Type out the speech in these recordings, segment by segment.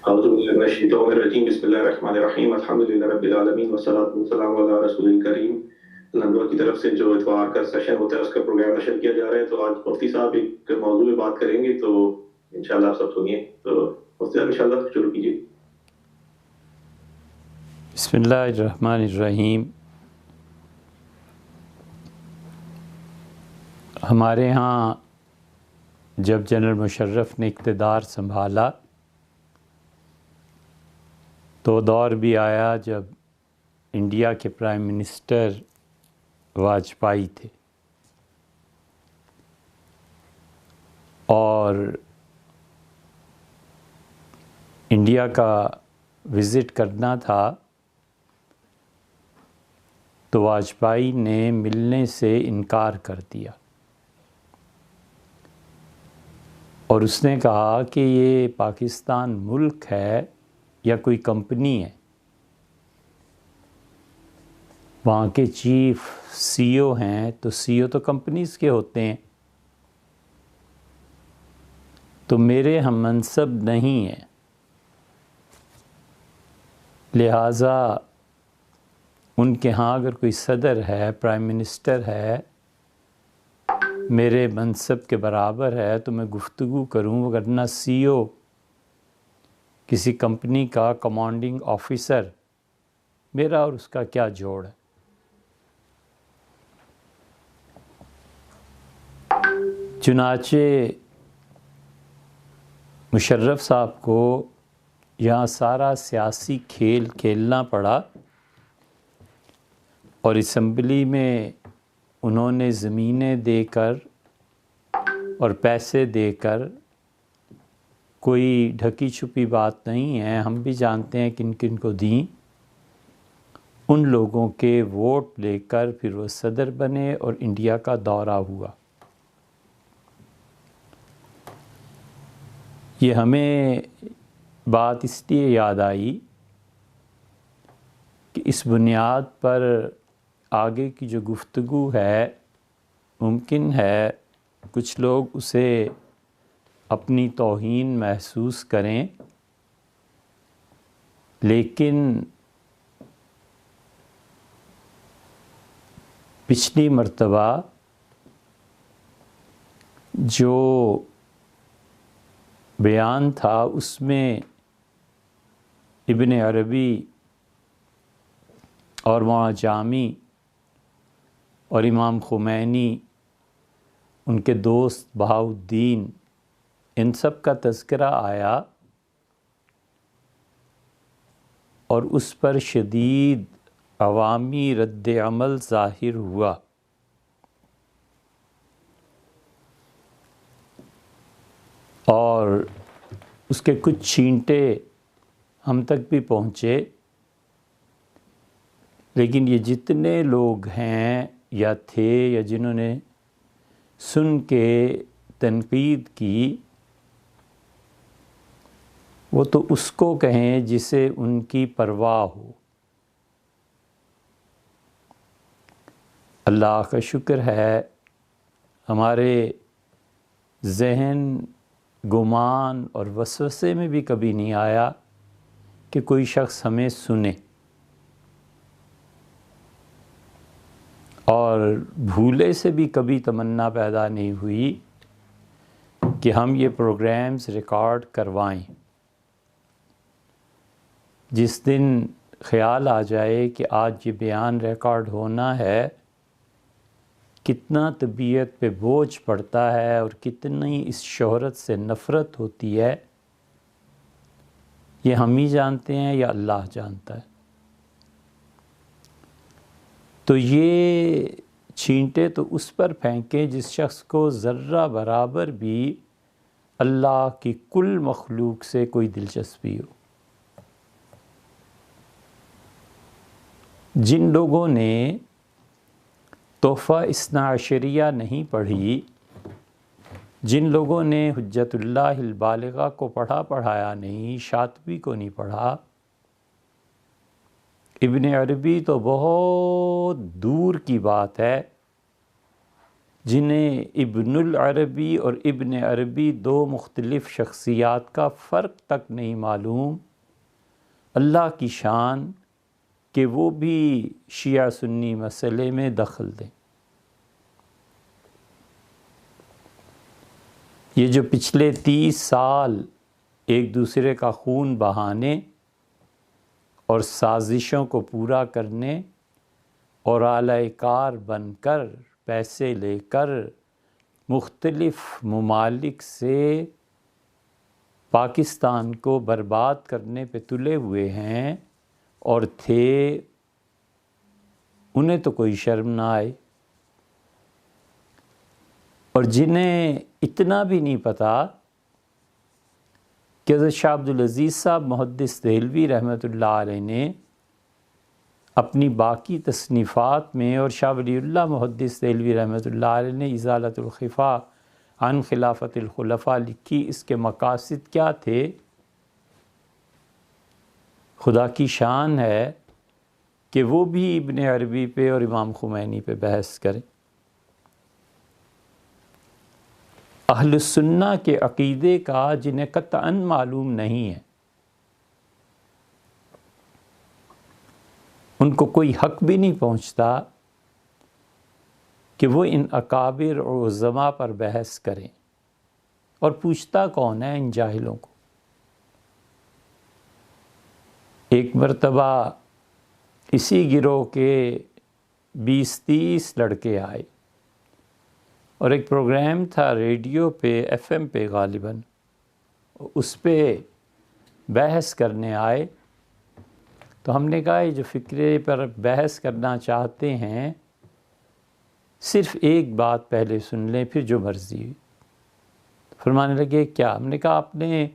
أعوذ بالله من الشيطان الرجيم بسم الله الرحمن الرحیم الحمد للہ رب العالمین والصلاة والسلام علی رسول الکریم۔ نندوا کی طرف سے جو اتوار کا سیشن ہوتا ہے اس کا پروگرام نشر کیا جا رہا ہے، تو آج مفتی صاحب ایک موضوع پہ بات کریں گے، تو انشاءاللہ آپ سب سنیے۔ تو مفتی صاحب انشاءاللہ شروع کیجیے۔ بسم اللہ الرحمن الرحیم۔ ہمارے ہاں جب جنرل مشرف نے اقتدار سنبھالا تو دور بھی آیا جب انڈیا کے پرائم منسٹر واجپئی تھے، اور انڈیا کا وزٹ کرنا تھا تو واجپئی نے ملنے سے انکار کر دیا، اور اس نے کہا کہ یہ پاکستان ملک ہے یا کوئی کمپنی ہے؟ وہاں کے چیف سی او ہیں، تو سی او تو کمپنیز کے ہوتے ہیں، تو میرے ہم منصب نہیں ہیں، لہٰذا ان کے ہاں اگر کوئی صدر ہے، پرائم منسٹر ہے، میرے منصب کے برابر ہے تو میں گفتگو کروں، ورنہ سی او کسی کمپنی کا کمانڈنگ آفیسر، میرا اور اس کا کیا جوڑ ہے؟ چنانچہ مشرف صاحب کو یہاں سارا سیاسی کھیل کھیلنا پڑا، اور اسمبلی میں انہوں نے زمینیں دے کر اور پیسے دے کر، کوئی ڈھکی چھپی بات نہیں ہے، ہم بھی جانتے ہیں کن کن کو دیں، ان لوگوں کے ووٹ لے کر پھر وہ صدر بنے اور انڈیا کا دورہ ہوا۔ یہ ہمیں بات اس لیے یاد آئی کہ اس بنیاد پر آگے کی جو گفتگو ہے، ممکن ہے کچھ لوگ اسے اپنی توہین محسوس کریں، لیکن پچھلی مرتبہ جو بیان تھا اس میں ابن عربی اور وہاں جامی اور امام خمینی، ان کے دوست بہاؤالدین، ان سب کا تذکرہ آیا، اور اس پر شدید عوامی رد عمل ظاہر ہوا۔ اور اس کے کچھ چھینٹے ہم تک بھی پہنچے، لیکن یہ جتنے لوگ ہیں یا تھے یا جنہوں نے سن کے تنقید کی، وہ تو اس کو کہیں جسے ان کی پرواہ ہو۔ اللہ کا شکر ہے ہمارے ذہن، گمان اور وسوسے میں بھی کبھی نہیں آیا کہ کوئی شخص ہمیں سنے، اور بھولے سے بھی کبھی تمنا پیدا نہیں ہوئی کہ ہم یہ پروگرامز ریکارڈ کروائیں۔ جس دن خیال آ جائے کہ آج یہ بیان ریکارڈ ہونا ہے، کتنا طبیعت پہ بوجھ پڑتا ہے اور کتنی اس شہرت سے نفرت ہوتی ہے، یہ ہم ہی جانتے ہیں یا اللہ جانتا ہے۔ تو یہ چھینٹے تو اس پر پھینکیں جس شخص کو ذرہ برابر بھی اللہ کی کل مخلوق سے کوئی دلچسپی ہو۔ جن لوگوں نے تحفہ اثنا عشریہ نہیں پڑھی، جن لوگوں نے حجت اللہ البالغہ کو پڑھایا نہیں، شاطبی کو نہیں پڑھا، ابن عربی تو بہت دور کی بات ہے، جنہیں ابن العربی اور ابن عربی دو مختلف شخصیات کا فرق تک نہیں معلوم، اللہ کی شان کہ وہ بھی شیعہ سنی مسئلے میں دخل دیں۔ یہ جو پچھلے 30 سال ایک دوسرے کا خون بہانے اور سازشوں کو پورا کرنے اور اعلی کار بن کر پیسے لے کر مختلف ممالک سے پاکستان کو برباد کرنے پہ تلے ہوئے ہیں اور تھے، انہیں تو کوئی شرم نہ آئے، اور جنہیں اتنا بھی نہیں پتہ کہ حضرت شاہ عبدالعزیز صاحب محدث دہلوی رحمۃ اللہ علیہ نے اپنی باقی تصنیفات میں اور شاہ ولی اللہ محدث دہلوی رحمۃ اللہ علیہ نے ازالۃ الخفا عن خلافت الخلفاء لکھی، اس کے مقاصد کیا تھے؟ خدا کی شان ہے کہ وہ بھی ابن عربی پہ اور امام خمینی پہ بحث کریں۔ اہل السنہ کے عقیدے کا جنہیں قطعاً معلوم نہیں ہے، ان کو کوئی حق بھی نہیں پہنچتا کہ وہ ان اکابر اور عظماء پر بحث کریں، اور پوچھتا کون ہے ان جاہلوں کو؟ ایک مرتبہ اسی گروہ کے 20-30 لڑکے آئے اور ایک پروگرام تھا ریڈیو پہ، ایف ایم پہ غالباً، اس پہ بحث کرنے آئے۔ تو ہم نے کہا یہ جو فکرے پر بحث کرنا چاہتے ہیں صرف ایک بات پہلے سن لیں، پھر جو مرضی۔ فرمانے لگے کیا؟ ہم نے کہا آپ نے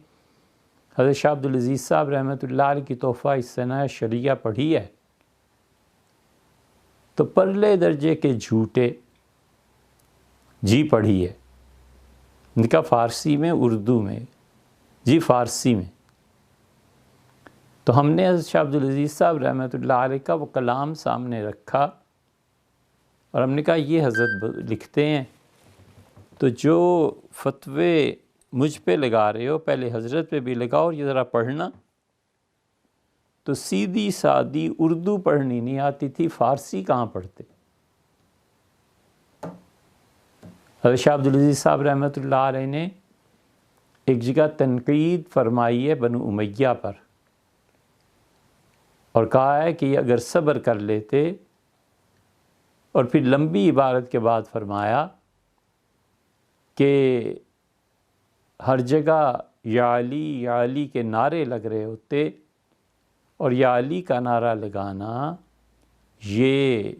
حضرت شاہ عبدالعزیز صاحب رحمۃ اللہ علیہ کی تحفہ الثناء شریعہ پڑھی ہے؟ تو پرلے درجے کے جھوٹے، جی پڑھی ہے۔ ہم نے کہا فارسی میں، اردو میں؟ جی فارسی میں۔ تو ہم نے حضرت شاہ عبدالعزیز صاحب رحمۃ اللہ علیہ کا وہ کلام سامنے رکھا اور ہم نے کہا یہ حضرت لکھتے ہیں، تو جو فتوے مجھ پہ لگا رہے ہو پہلے حضرت پہ بھی لگاؤ، اور یہ ذرا پڑھنا۔ تو سیدھی سادی اردو پڑھنی نہیں آتی تھی، فارسی کہاں پڑھتے؟ حضرت شاہ عبدالعزیز صاحب رحمۃ اللہ علیہ نے ایک جگہ تنقید فرمائی ہے بنو امیہ پر، اور کہا ہے کہ یہ اگر صبر کر لیتے، اور پھر لمبی عبارت کے بعد فرمایا کہ ہر جگہ یا علی کے نعرے لگ رہے ہوتے، اور یا علی کا نعرہ لگانا یہ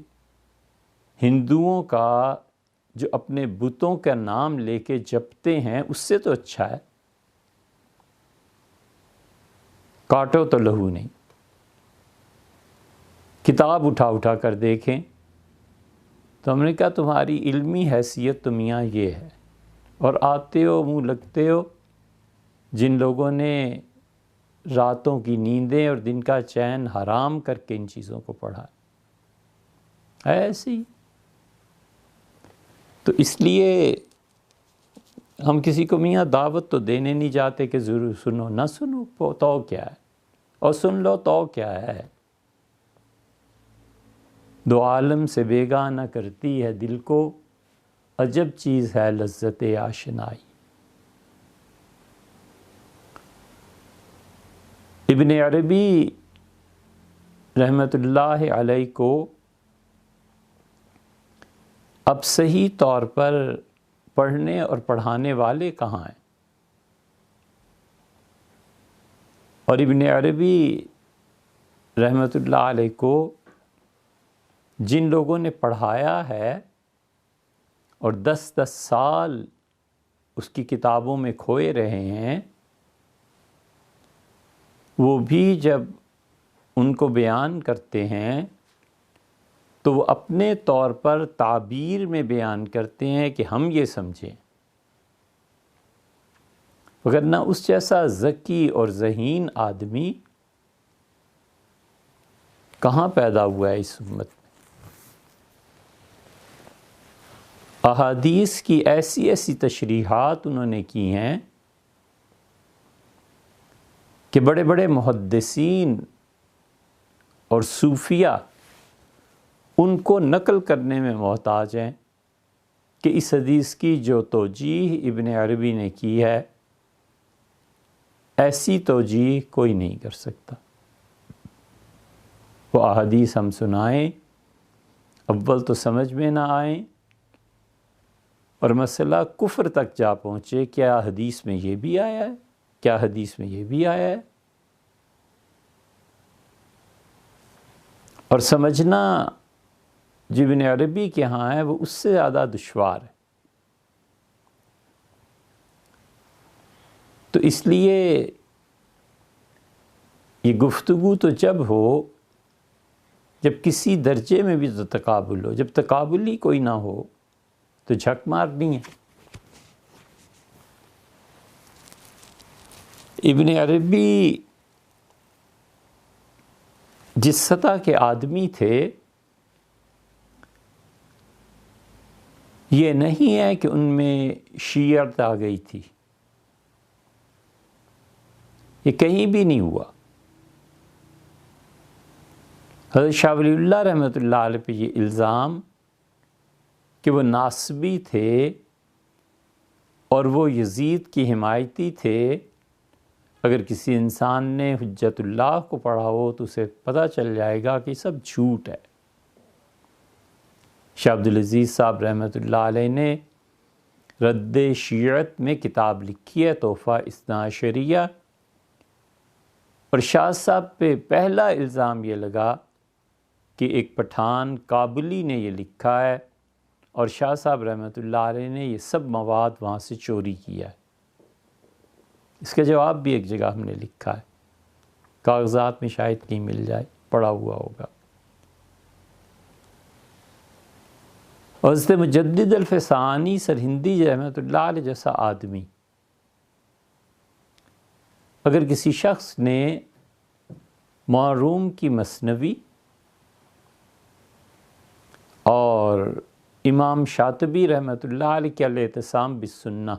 ہندوؤں کا جو اپنے بتوں کا نام لے کے جپتے ہیں اس سے تو اچھا ہے، کاٹو تو لہو نہیں۔ کتاب اٹھا کر دیکھیں تو ہم نے کہا تمہاری علمی حیثیت تو میاں یہ ہے، اور آتے ہو منہ لگتے ہو جن لوگوں نے راتوں کی نیندیں اور دن کا چین حرام کر کے ان چیزوں کو پڑھا ہے ایسے ہی۔ تو اس لیے ہم کسی کو میاں دعوت تو دینے نہیں جاتے کہ ضرور سنو، نہ سنو تو کیا ہے، اور سن لو تو کیا ہے۔ دو عالم سے بیگانہ کرتی ہے دل کو، عجب چیز ہے لذت آشنائی۔ ابن عربی رحمۃ اللہ علیہ کو اب صحیح طور پر پڑھنے اور پڑھانے والے کہاں ہیں؟ اور ابن عربی رحمۃ اللہ علیہ کو جن لوگوں نے پڑھایا ہے اور 10 سال اس کی کتابوں میں کھوئے رہے ہیں، وہ بھی جب ان کو بیان کرتے ہیں تو وہ اپنے طور پر تعبیر میں بیان کرتے ہیں کہ ہم یہ سمجھیں، وگرنہ اس جیسا ذکی اور ذہین آدمی کہاں پیدا ہوا ہے اس امت میں۔ احادیث کی ایسی ایسی تشریحات انہوں نے کی ہیں کہ بڑے بڑے محدثین اور صوفیہ ان کو نقل کرنے میں محتاج ہیں کہ اس حدیث کی جو توجیح ابن عربی نے کی ہے ایسی توجیح کوئی نہیں کر سکتا۔ وہ احادیث ہم سنائیں، اول تو سمجھ میں نہ آئیں اور مسئلہ کفر تک جا پہنچے، کیا حدیث میں یہ بھی آیا ہے، کیا حدیث میں یہ بھی آیا ہے، اور سمجھنا جو ابن عربی کے ہاں ہے وہ اس سے زیادہ دشوار ہے۔ تو اس لیے یہ گفتگو تو جب ہو جب کسی درجے میں بھی تو تقابل ہو، جب تقابل ہی کوئی نہ ہو تو جھک مارنی ہے۔ ابن عربی جس سطح کے آدمی تھے یہ نہیں ہے کہ ان میں شیعت آ گئی تھی، یہ کہیں بھی نہیں ہوا۔ حضرت شاہ ولی اللہ رحمۃ اللہ علیہ پہ یہ الزام کہ وہ ناصبی تھے اور وہ یزید کی حمایتی تھے، اگر کسی انسان نے حجت اللہ کو پڑھا ہو تو اسے پتہ چل جائے گا کہ سب جھوٹ ہے۔ شاہ عبدالعزیز صاحب رحمۃ اللہ علیہ نے رد شیعت میں کتاب لکھی ہے تحفہ اثنا عشریہ، اور شاہ صاحب پہ پہلا الزام یہ لگا کہ ایک پٹھان کابلی نے یہ لکھا ہے اور شاہ صاحب رحمۃ اللہ علیہ نے یہ سب مواد وہاں سے چوری کیا ہے۔ اس کا جواب بھی ایک جگہ ہم نے لکھا ہے، کاغذات میں شاید کہیں مل جائے، پڑا ہوا ہوگا۔ اور حضرت مجدد الفسانی سرہندی رحمۃ اللہ علیہ جیسا آدمی اگر کسی شخص نے معروم کی مثنوی اور امام شاطبی رحمۃ اللہ علیہ کے الاعتصام بالسنہ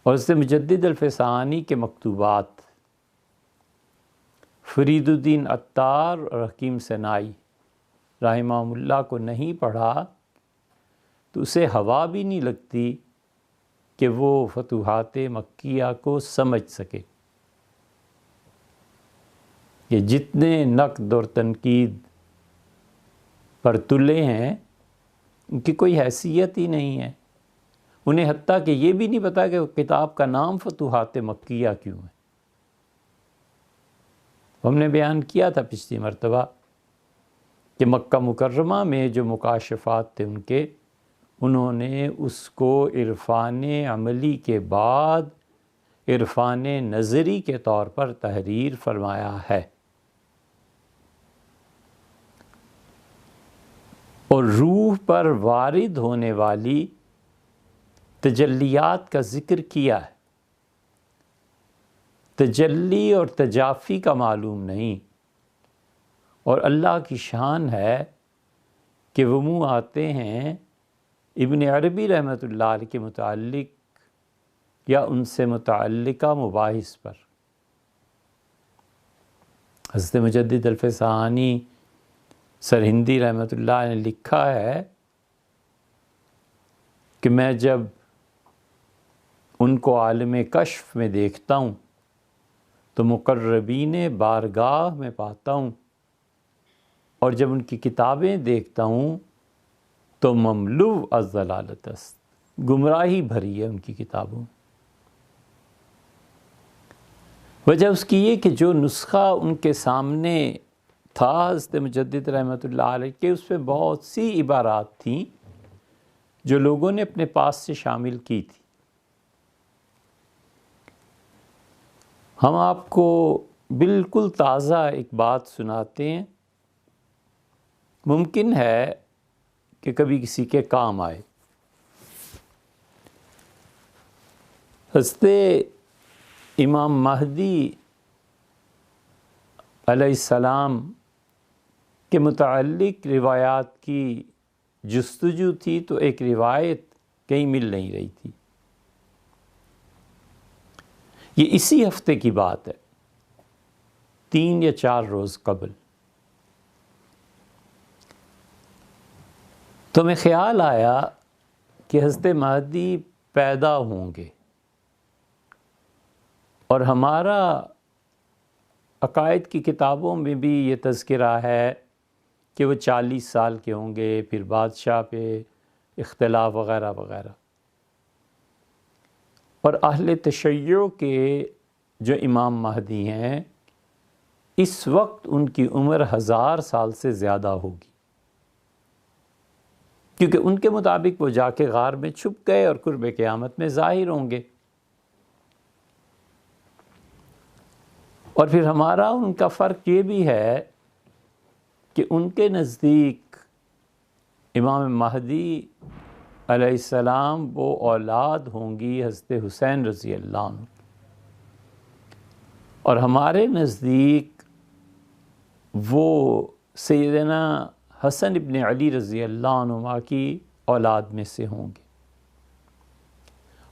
اور حضرت مجدد الفسانی کے مکتوبات، فرید الدین عطار اور حکیم سنائی رحمہ اللہ کو نہیں پڑھا تو اسے ہوا بھی نہیں لگتی کہ وہ فتوحات مکیہ کو سمجھ سکے۔ یہ جتنے نقد اور تنقید پر تلے ہیں ان کی کوئی حیثیت ہی نہیں ہے، انہیں حتیٰ کہ یہ بھی نہیں پتا کہ کتاب کا نام فتوحات مکیہ کیوں ہے۔ ہم نے بیان کیا تھا پچھلی مرتبہ کہ مکہ مکرمہ میں جو مکاشفات تھے ان کے، انہوں نے اس کو عرفان عملی کے بعد عرفان نظری کے طور پر تحریر فرمایا ہے، اور روح پر وارد ہونے والی تجلیات کا ذکر کیا ہے۔ تجلی اور تجافی کا معلوم نہیں، اور اللہ کی شان ہے کہ وہ منہ آتے ہیں ابن عربی رحمۃ اللہ علیہ کے متعلق یا ان سے متعلقہ مباحث پر۔ حضرت مجدد الفسانی سرہندی رحمۃ اللہ علیہ نے لکھا ہے کہ میں جب ان کو عالم کشف میں دیکھتا ہوں تو مقربین بارگاہ میں پاتا ہوں، اور جب ان کی کتابیں دیکھتا ہوں تو مملو الضلالت است، گمراہی بھری ہے ان کی کتابوں۔ وجہ اس کی یہ کہ جو نسخہ ان کے سامنے تھا حضرت مجدد رحمۃ اللہ علیہ کے، اس پہ بہت سی عبارات تھیں جو لوگوں نے اپنے پاس سے شامل کی تھی۔ ہم آپ کو بالکل تازہ ایک بات سناتے ہیں، ممکن ہے کہ کبھی کسی کے کام آئے۔ حضرت امام مہدی علیہ السلام کے متعلق روایات کی جستجو تھی تو ایک روایت کہیں مل نہیں رہی تھی۔ یہ اسی ہفتے کی بات ہے، 3 یا 4 روز قبل۔ تو میں خیال آیا کہ حضرت مہدی پیدا ہوں گے، اور ہمارا عقائد کی کتابوں میں بھی یہ تذکرہ ہے کہ وہ 40 سال کے ہوں گے، پھر بادشاہ پہ اختلاف وغیرہ وغیرہ۔ اور اہل تشیع کے جو امام مہدی ہیں، اس وقت ان کی عمر 1000 سال سے زیادہ ہوگی، کیونکہ ان کے مطابق وہ جا کے غار میں چھپ گئے اور قرب قیامت میں ظاہر ہوں گے۔ اور پھر ہمارا ان کا فرق یہ بھی ہے کہ ان کے نزدیک امام مہدی علیہ السلام وہ اولاد ہوں گی حضرت حسین رضی اللہ عنہ، اور ہمارے نزدیک وہ سیدنا حسن ابن علی رضی اللہ عنہما کی اولاد میں سے ہوں گے۔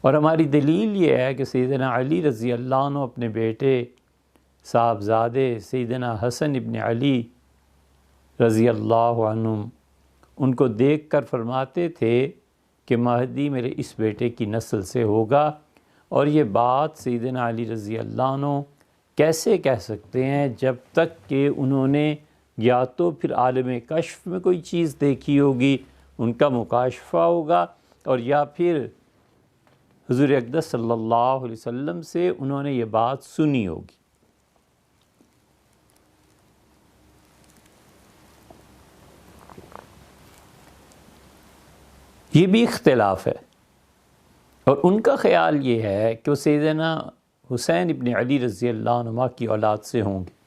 اور ہماری دلیل یہ ہے کہ سیدنا علی رضی اللہ عنہ اپنے بیٹے صاحبزادے سیدنا حسن ابن علی رضی اللہ عنہ ان کو دیکھ کر فرماتے تھے کہ مہدی میرے اس بیٹے کی نسل سے ہوگا، اور یہ بات سیدنا علی رضی اللہ عنہ کیسے کہہ سکتے ہیں جب تک کہ انہوں نے یا تو پھر عالم کشف میں کوئی چیز دیکھی ہوگی، ان کا مکاشفہ ہوگا، اور یا پھر حضور اقدس صلی اللہ علیہ وسلم سے انہوں نے یہ بات سنی ہوگی۔ یہ بھی اختلاف ہے، اور ان کا خیال یہ ہے کہ وہ سیدنا حسین ابن علی رضی اللہ عنہ کی اولاد سے ہوں گے۔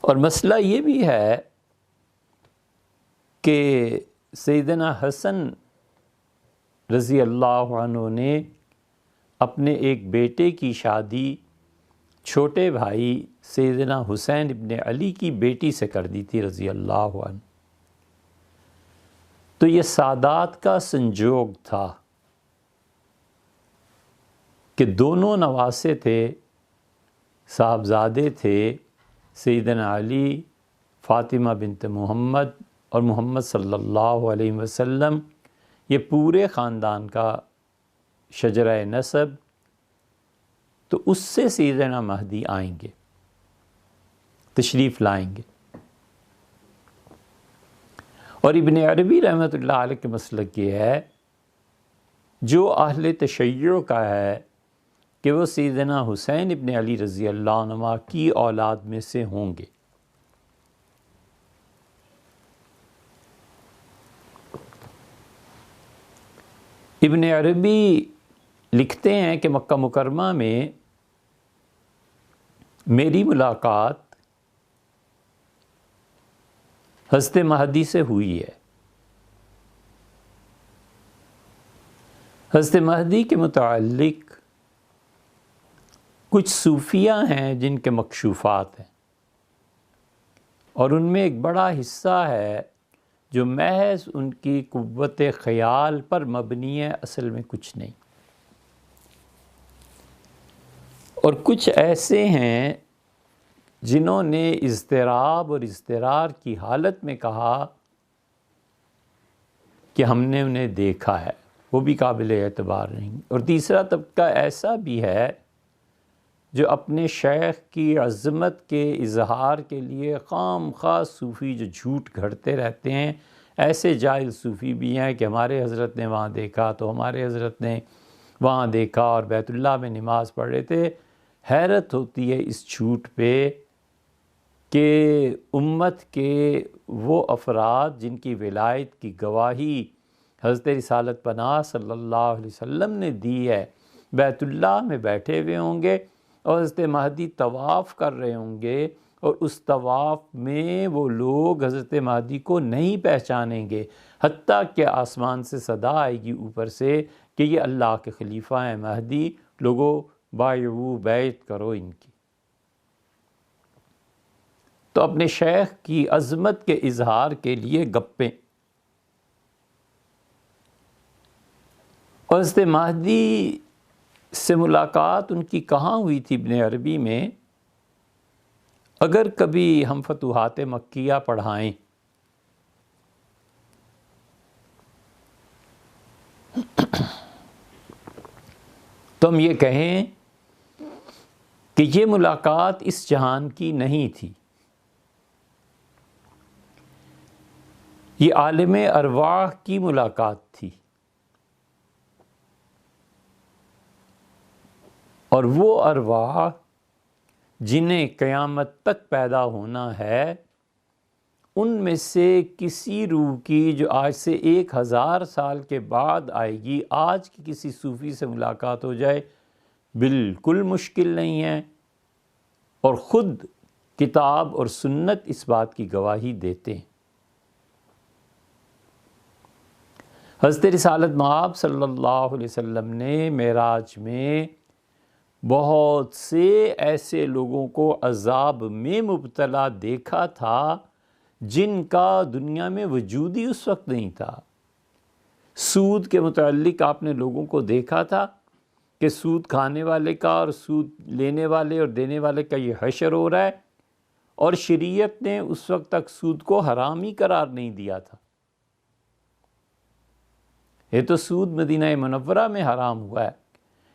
اور مسئلہ یہ بھی ہے کہ سیدنا حسن رضی اللہ عنہ نے اپنے ایک بیٹے کی شادی چھوٹے بھائی سیدنا حسین ابن علی کی بیٹی سے کر دی تھی رضی اللہ عنہ۔ تو یہ سادات کا سنجوگ تھا کہ دونوں نواسے تھے، صاحبزادے تھے سیدنا علی، فاطمہ بنت محمد اور محمد صلی اللہ علیہ وسلم، یہ پورے خاندان کا شجرہ نسب، تو اس سے سیدنا مہدی آئیں گے، تشریف لائیں گے۔ اور ابن عربی رحمۃ اللہ علیہ کے مسلک یہ ہے، جو اہل تشیع کا ہے، کہ وہ سیدنا حسین ابن علی رضی اللہ عنہ کی اولاد میں سے ہوں گے۔ ابن عربی لکھتے ہیں کہ مکہ مکرمہ میں میری ملاقات حضرت مہدی سے ہوئی ہے۔ حضرت مہدی کے متعلق کچھ صوفیہ ہیں جن کے مکشوفات ہیں، اور ان میں ایک بڑا حصہ ہے جو محض ان کی قوت خیال پر مبنی ہے، اصل میں کچھ نہیں۔ اور کچھ ایسے ہیں جنہوں نے اضطراب اور اضطرار کی حالت میں کہا کہ ہم نے انہیں دیکھا ہے، وہ بھی قابل اعتبار نہیں۔ اور تیسرا طبقہ ایسا بھی ہے جو اپنے شیخ کی عظمت کے اظہار کے لیے خام خواہ صوفی جو جھوٹ گھڑتے رہتے ہیں، ایسے جاہل صوفی بھی ہیں کہ ہمارے حضرت نے وہاں دیکھا تو ہمارے حضرت نے وہاں دیکھا اور بیت اللہ میں نماز پڑھ رہے تھے۔ حیرت ہوتی ہے اس جھوٹ پہ کہ امت کے وہ افراد جن کی ولایت کی گواہی حضرت رسالت پناہ صلی اللہ علیہ وسلم نے دی ہے، بیت اللہ میں بیٹھے ہوئے ہوں گے اور حضرت مہدی طواف کر رہے ہوں گے، اور اس طواف میں وہ لوگ حضرت مہدی کو نہیں پہچانیں گے، حتیٰ کہ آسمان سے صدا آئے گی اوپر سے کہ یہ اللہ کے خلیفہ ہیں مہدی، لوگوں بایعو بیعت کرو ان کی۔ تو اپنے شیخ کی عظمت کے اظہار کے لیے گپیں اور حضرت مہدی سے ملاقات ان کی کہاں ہوئی تھی ابن عربی میں؟ اگر کبھی ہم فتوحات مکیہ پڑھائیں تو ہم یہ کہیں کہ یہ ملاقات اس جہان کی نہیں تھی، یہ عالم ارواح کی ملاقات تھی، اور وہ ارواح جنہیں قیامت تک پیدا ہونا ہے، ان میں سے کسی روح کی جو آج سے 1000 سال کے بعد آئے گی، آج کی کسی صوفی سے ملاقات ہو جائے بالکل مشکل نہیں ہے، اور خود کتاب اور سنت اس بات کی گواہی دیتے ہیں۔ حضرت رسالت مآب صلی اللہ علیہ وسلم نے معراج میں بہت سے ایسے لوگوں کو عذاب میں مبتلا دیکھا تھا جن کا دنیا میں وجود ہی اس وقت نہیں تھا۔ سود کے متعلق آپ نے لوگوں کو دیکھا تھا کہ سود کھانے والے کا اور سود لینے والے اور دینے والے کا یہ حشر ہو رہا ہے، اور شریعت نے اس وقت تک سود کو حرام ہی قرار نہیں دیا تھا۔ یہ تو سود مدینہ منورہ میں حرام ہوا ہے،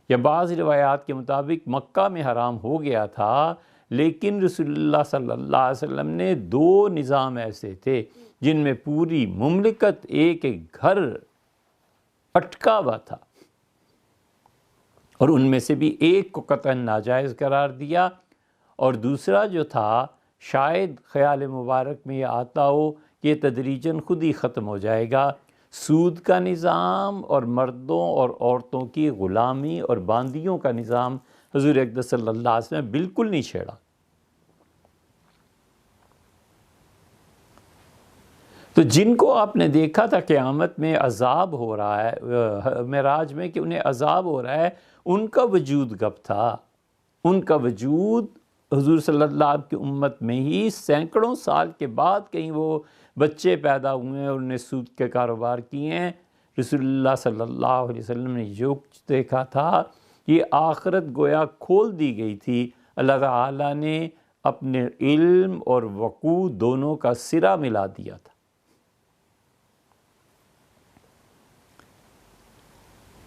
یا بعض روایات کے مطابق مکہ میں حرام ہو گیا تھا، لیکن رسول اللہ صلی اللہ علیہ وسلم نے 2 نظام ایسے تھے جن میں پوری مملکت ایک ایک گھر اٹکا ہوا تھا، اور ان میں سے بھی ایک کو قطعاً ناجائز قرار دیا، اور دوسرا جو تھا شاید خیال مبارک میں یہ آتا ہو کہ یہ تدریجاً خود ہی ختم ہو جائے گا۔ سود کا نظام اور مردوں اور عورتوں کی غلامی اور باندیوں کا نظام حضور اقدس صلی اللہ علیہ وسلم نے بالکل نہیں چھیڑا۔ تو جن کو آپ نے دیکھا تھا قیامت میں عذاب ہو رہا ہے، معراج میں کہ انہیں عذاب ہو رہا ہے، ان کا وجود کب تھا؟ ان کا وجود حضور صلی اللہ علیہ وسلم کی امت میں ہی سینکڑوں سال کے بعد کہیں وہ بچے پیدا ہوئے ہیں اور انہیں سود کے کاروبار کیے ہیں۔ رسول اللہ صلی اللہ علیہ وسلم نے جو کچھ دیکھا تھا، یہ آخرت گویا کھول دی گئی تھی۔ اللہ تعالیٰ نے اپنے علم اور وقوع دونوں کا سرا ملا دیا تھا۔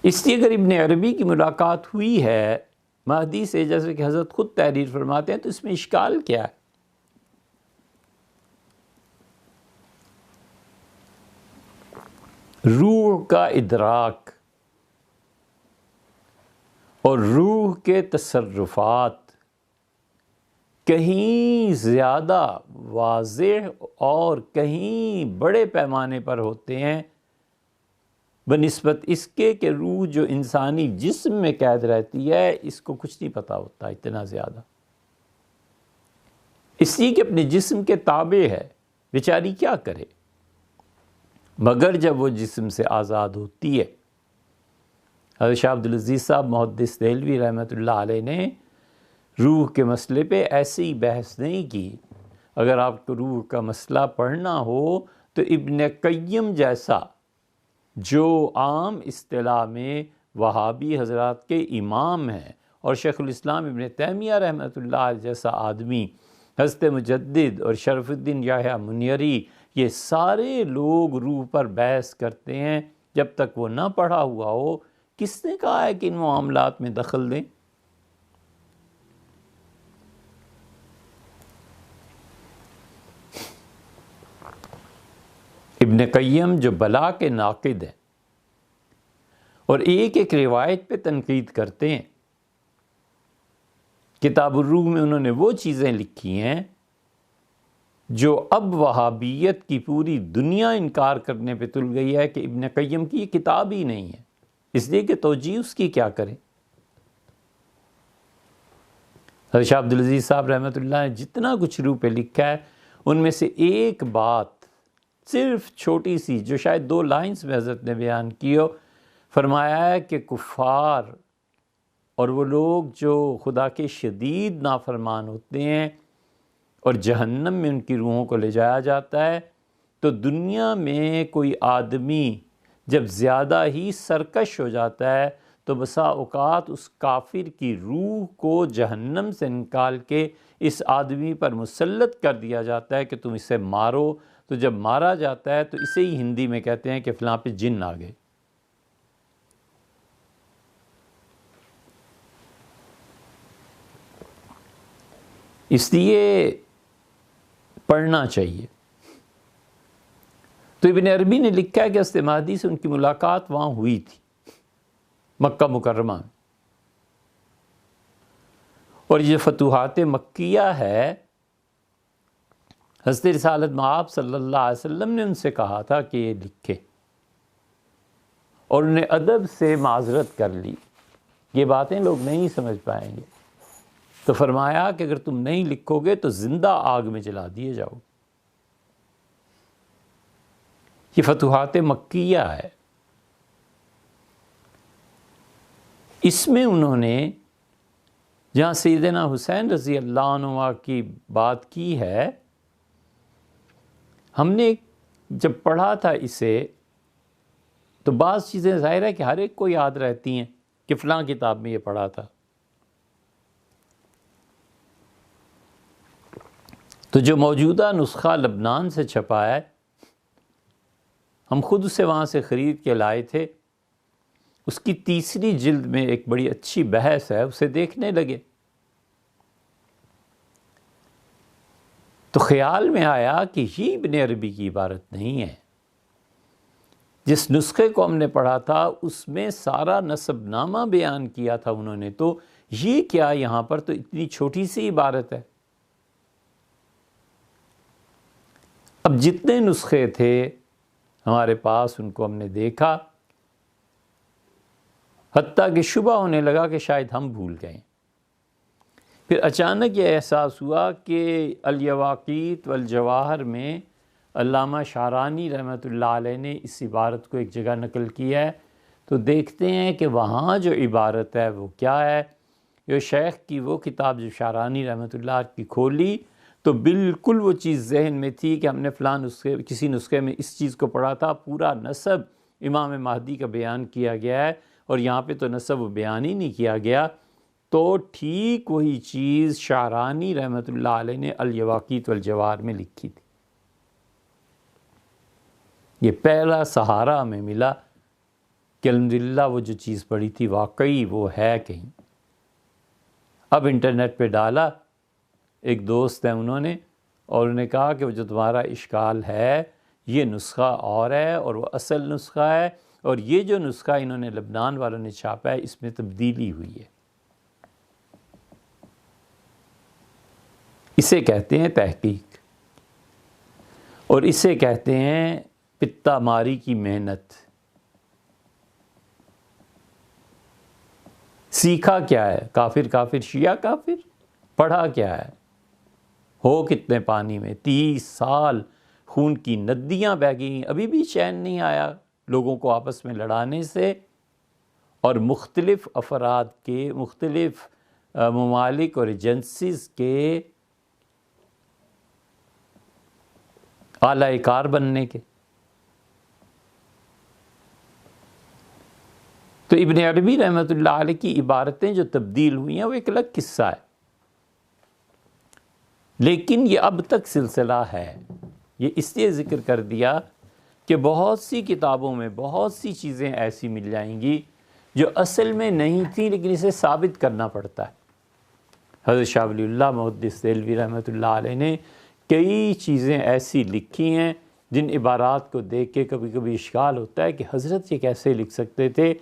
اس لیے اگر ابن عربی کی ملاقات ہوئی ہے مہدی سے، جیسے کہ حضرت خود تحریر فرماتے ہیں، تو اس میں اشکال کیا ہے؟ روح کا ادراک اور روح کے تصرفات کہیں زیادہ واضح اور کہیں بڑے پیمانے پر ہوتے ہیں بنسبت اس کے کہ روح جو انسانی جسم میں قید رہتی ہے، اس کو کچھ نہیں پتہ ہوتا اتنا زیادہ، اس لیے کہ اپنے جسم کے تابع ہے، بیچاری کیا کرے، مگر جب وہ جسم سے آزاد ہوتی ہے۔ حضرت شاہ عبدالعزیز صاحب محدث دہلوی رحمۃ اللہ علیہ نے روح کے مسئلے پہ ایسی ہی بحث نہیں کی۔ اگر آپ کو روح کا مسئلہ پڑھنا ہو تو ابن قیم جیسا جو عام اصطلاح میں وہابی حضرات کے امام ہیں، اور شیخ الاسلام ابن تیمیہ رحمۃ اللہ علیہ جیسا آدمی، حضرت مجدد اور شرف الدین یحییٰ منیری، یہ سارے لوگ روح پر بحث کرتے ہیں۔ جب تک وہ نہ پڑھا ہوا ہو، کس نے کہا ہے کہ ان معاملات میں دخل دیں؟ ابن قیم جو بلا کے ناقد ہیں اور ایک ایک روایت پہ تنقید کرتے ہیں، کتاب الروح میں انہوں نے وہ چیزیں لکھی ہیں جو اب وہابیت کی پوری دنیا انکار کرنے پہ تل گئی ہے کہ ابن قیم کی یہ کتاب ہی نہیں ہے، اس لیے کہ توجیہ اس کی کیا کریں۔ حضرت شاہ عبدالعزیز صاحب رحمۃ اللہ نے جتنا کچھ روح پہ لکھا ہے، ان میں سے ایک بات صرف چھوٹی سی جو شاید 2 لائنز میں حضرت نے بیان کی ہو، فرمایا ہے کہ کفار اور وہ لوگ جو خدا کے شدید نافرمان ہوتے ہیں اور جہنم میں ان کی روحوں کو لے جایا جاتا ہے، تو دنیا میں کوئی آدمی جب زیادہ ہی سرکش ہو جاتا ہے تو بسا اوقات اس کافر کی روح کو جہنم سے نکال کے اس آدمی پر مسلط کر دیا جاتا ہے کہ تم اسے مارو. تو جب مارا جاتا ہے تو اسے ہی ہندی میں کہتے ہیں کہ فلاں پہ جن آ گئے. اس لیے پڑھنا چاہیے. تو ابن عربی نے لکھا ہے کہ حضرت مہدی سے ان کی ملاقات وہاں ہوئی تھی مکہ مکرمہ میں. اور یہ فتوحات مکیہ ہے، حضرت رسالت مآب صلی اللہ علیہ وسلم نے ان سے کہا تھا کہ یہ لکھے، اور انہیں ادب سے معذرت کر لی. یہ باتیں لوگ نہیں سمجھ پائیں گے، تو فرمایا کہ اگر تم نہیں لکھو گے تو زندہ آگ میں جلا دیے جاؤ. یہ فتوحات مکیہ ہے. اس میں انہوں نے جہاں سیدنا حسین رضی اللہ عنہ کی بات کی ہے، ہم نے جب پڑھا تھا اسے تو بعض چیزیں ظاہر ہے کہ ہر ایک کو یاد رہتی ہیں کہ فلاں کتاب میں یہ پڑھا تھا. تو جو موجودہ نسخہ لبنان سے چھپا ہے، ہم خود اسے وہاں سے خرید کے لائے تھے. اس کی تیسری جلد میں ایک بڑی اچھی بحث ہے، اسے دیکھنے لگے تو خیال میں آیا کہ یہ ابن عربی کی عبارت نہیں ہے. جس نسخے کو ہم نے پڑھا تھا اس میں سارا نسب نامہ بیان کیا تھا انہوں نے، تو یہ کیا یہاں پر تو اتنی چھوٹی سی عبارت ہے. اب جتنے نسخے تھے ہمارے پاس ان کو ہم نے دیکھا، حتیٰ کہ شبہ ہونے لگا کہ شاید ہم بھول گئے. پھر اچانک یہ احساس ہوا کہ الیواقیت والجواہر میں علامہ شعرانی رحمۃ اللہ علیہ نے اس عبارت کو ایک جگہ نقل کیا ہے. تو دیکھتے ہیں کہ وہاں جو عبارت ہے وہ کیا ہے. یہ شیخ کی وہ کتاب جو شعرانی رحمۃ اللہ کی کھولی تو بالکل وہ چیز ذہن میں تھی کہ ہم نے فلاں نسخے کسی نسخے میں اس چیز کو پڑھا تھا، پورا نسب امام مہدی کا بیان کیا گیا ہے اور یہاں پہ تو نسب بیان ہی نہیں کیا گیا. تو ٹھیک وہی چیز شعرانی رحمۃ اللہ علیہ نے الیواقیت والجواہر میں لکھی تھی. یہ پہلا سہارا ہمیں ملا کہ الحمدللہ وہ جو چیز پڑھی تھی واقعی وہ ہے کہیں. اب انٹرنیٹ پہ ڈالا، ایک دوست ہیں انہوں نے، اور انہوں نے کہا کہ وہ جو تمہارا اشکال ہے یہ نسخہ اور ہے اور وہ اصل نسخہ ہے، اور یہ جو نسخہ انہوں نے لبنان والوں نے چھاپا ہے اس میں تبدیلی ہوئی ہے. اسے کہتے ہیں تحقیق، اور اسے کہتے ہیں پتا ماری کی محنت. سیکھا کیا ہے؟ کافر کافر شیعہ کافر. پڑھا کیا ہے؟ ہو کتنے پانی میں 30 سال خون کی ندیاں بہہ گئیں، ابھی بھی چین نہیں آیا لوگوں کو آپس میں لڑانے سے. اور مختلف افراد کے، مختلف ممالک اور ایجنسیز کے اعلی کار بننے کے. تو ابن عربی رحمۃ اللہ علیہ کی عبارتیں جو تبدیل ہوئی ہیں وہ ایک الگ قصہ ہے، لیکن یہ اب تک سلسلہ ہے. یہ اس لیے ذکر کر دیا کہ بہت سی کتابوں میں بہت سی چیزیں ایسی مل جائیں گی جو اصل میں نہیں تھیں لیکن اسے ثابت کرنا پڑتا ہے. حضرت شاہ ولی اللہ محدث دہلوی رحمۃ اللہ علیہ نے کئی چیزیں ایسی لکھی ہیں جن عبارات کو دیکھ کے کبھی کبھی اشکال ہوتا ہے کہ حضرت یہ کیسے لکھ سکتے تھے.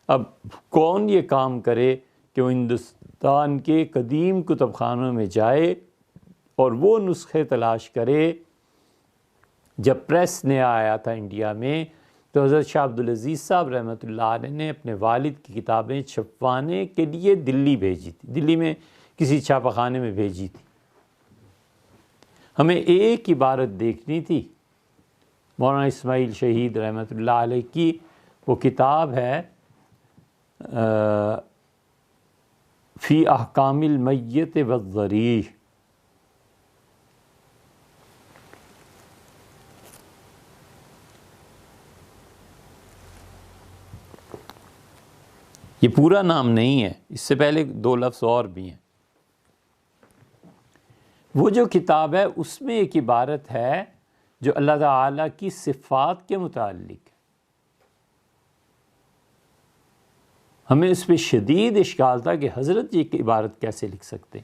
اب کون یہ کام کرے کہ وہ ہندوستان کے قدیم کتب خانوں میں جائے اور وہ نسخے تلاش کرے. جب پریس نیا آیا تھا انڈیا میں تو حضرت شاہ عبدالعزیز صاحب رحمۃ اللہ علیہ نے اپنے والد کی کتابیں چھپوانے کے لیے دلی بھیجی تھی، دلی میں کسی چھاپہ خانے میں بھیجی تھی. ہمیں ایک عبارت دیکھنی تھی، مولانا اسماعیل شہید رحمۃ اللہ علیہ کی وہ کتاب ہے فی احکام المیت والضریح. یہ پورا نام نہیں ہے، اس سے پہلے 2 لفظ اور بھی ہیں۔ وہ جو کتاب ہے اس میں ایک عبارت ہے جو اللہ تعالیٰ کی صفات کے متعلق ہے۔ ہمیں اس پہ شدید اشکال تھا کہ حضرت یہ عبارت کیسے لکھ سکتے،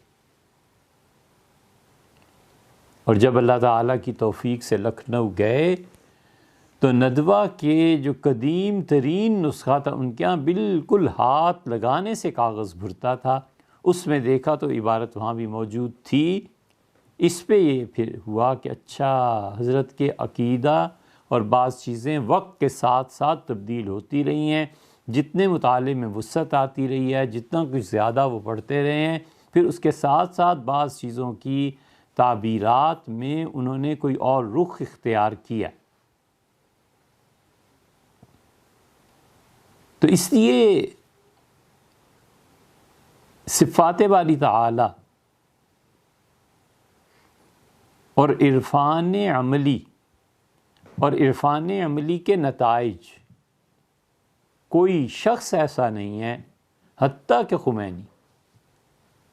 اور جب اللہ تعالیٰ کی توفیق سے لکھنؤ گئے تو ندوہ کے جو قدیم ترین نسخہ تھا ان کے یہاں بالکل ہاتھ لگانے سے کاغذ بھرتا تھا، اس میں دیکھا تو عبارت وہاں بھی موجود تھی۔ اس پہ یہ پھر ہوا کہ اچھا حضرت کے عقیدہ اور بعض چیزیں وقت کے ساتھ ساتھ تبدیل ہوتی رہی ہیں، جتنے مطالعے میں وسعت آتی رہی ہے، جتنا کچھ زیادہ وہ پڑھتے رہے ہیں، پھر اس کے ساتھ ساتھ بعض چیزوں کی تعبیرات میں انہوں نے کوئی اور رخ اختیار کیا۔ تو اس لیے صفات باری تعالی اور عرفان عملی کے نتائج، کوئی شخص ایسا نہیں ہے حتیٰ کہ خمینی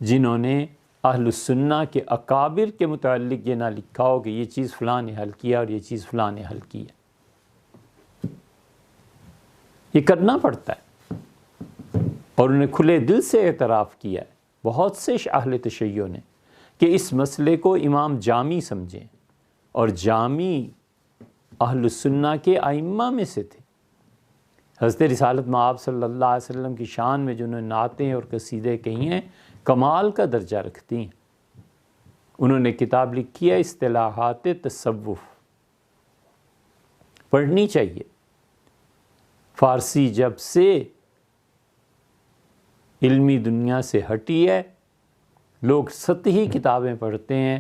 جنہوں نے اہل السنہ کے اکابر کے متعلق یہ نہ لکھا ہو کہ یہ چیز فلاں نے حل کیا اور یہ چیز فلاں نے حل کیا۔ یہ کرنا پڑتا ہے، اور انہیں کھلے دل سے اعتراف کیا ہے بہت سے اہل تشیع نے کہ اس مسئلے کو امام جامی سمجھیں، اور جامی اہل السنہ کے ائمہ میں سے تھے۔ حضرت رسالت مآب صلی اللہ علیہ وسلم کی شان میں جو انہوں نے نعتیں اور قصیدے کہی ہیں کمال کا درجہ رکھتی ہیں۔ انہوں نے کتاب لکھی ہے اصطلاحات تصوف، پڑھنی چاہیے۔ فارسی جب سے علمی دنیا سے ہٹی ہے، لوگ سطحی کتابیں پڑھتے ہیں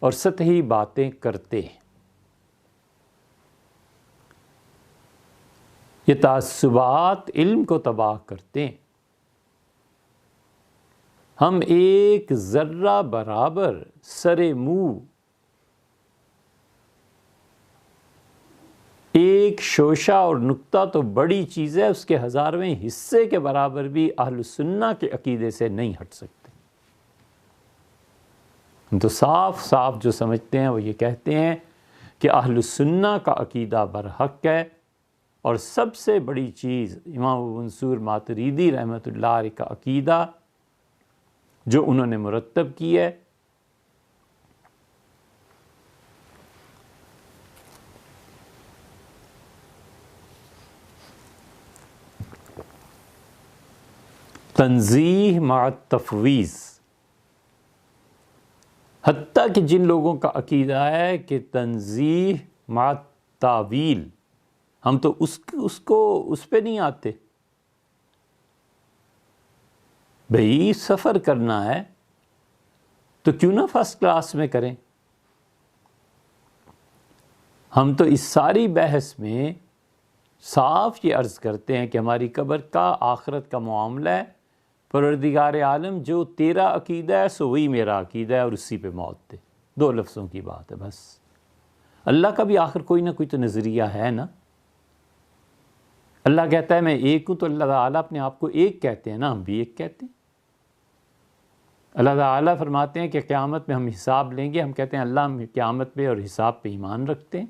اور سطحی باتیں کرتے ہیں۔ یہ تعصبات علم کو تباہ کرتے ہیں۔ ہم ایک ذرہ برابر سر منہ، ایک شوشہ اور نقطہ تو بڑی چیز ہے، اس کے 1000ویں حصے کے برابر بھی اہل السنہ کے عقیدے سے نہیں ہٹ سکتے۔ ہم تو صاف صاف جو سمجھتے ہیں وہ یہ کہتے ہیں کہ اہل السنہ کا عقیدہ برحق ہے، اور سب سے بڑی چیز امام ابو منصور ماتریدی رحمۃ اللہ علیہ کا عقیدہ جو انہوں نے مرتب کی ہے، تنزیہ مع التفویض۔ حتیٰ کہ جن لوگوں کا عقیدہ ہے کہ تنزیہ مع التاویل، ہم تو اس پہ نہیں آتے۔ بھئی سفر کرنا ہے تو کیوں نہ فرسٹ کلاس میں کریں؟ ہم تو اس ساری بحث میں صاف یہ عرض کرتے ہیں کہ ہماری قبر کا آخرت کا معاملہ ہے، پروردگار عالم جو تیرا عقیدہ ہے سو وہی میرا عقیدہ ہے، اور اسی پہ موت دے۔ 2 لفظوں کی بات ہے بس۔ اللہ کا بھی آخر کوئی نہ کوئی تو نظریہ ہے نا۔ اللہ کہتا ہے میں ایک ہوں، تو اللہ تعالیٰ اپنے آپ کو ایک کہتے ہیں نا، ہم بھی ایک کہتے ہیں۔ اللہ تعالیٰ فرماتے ہیں کہ قیامت میں ہم حساب لیں گے، ہم کہتے ہیں اللہ ہم قیامت پہ اور حساب پہ ایمان رکھتے ہیں۔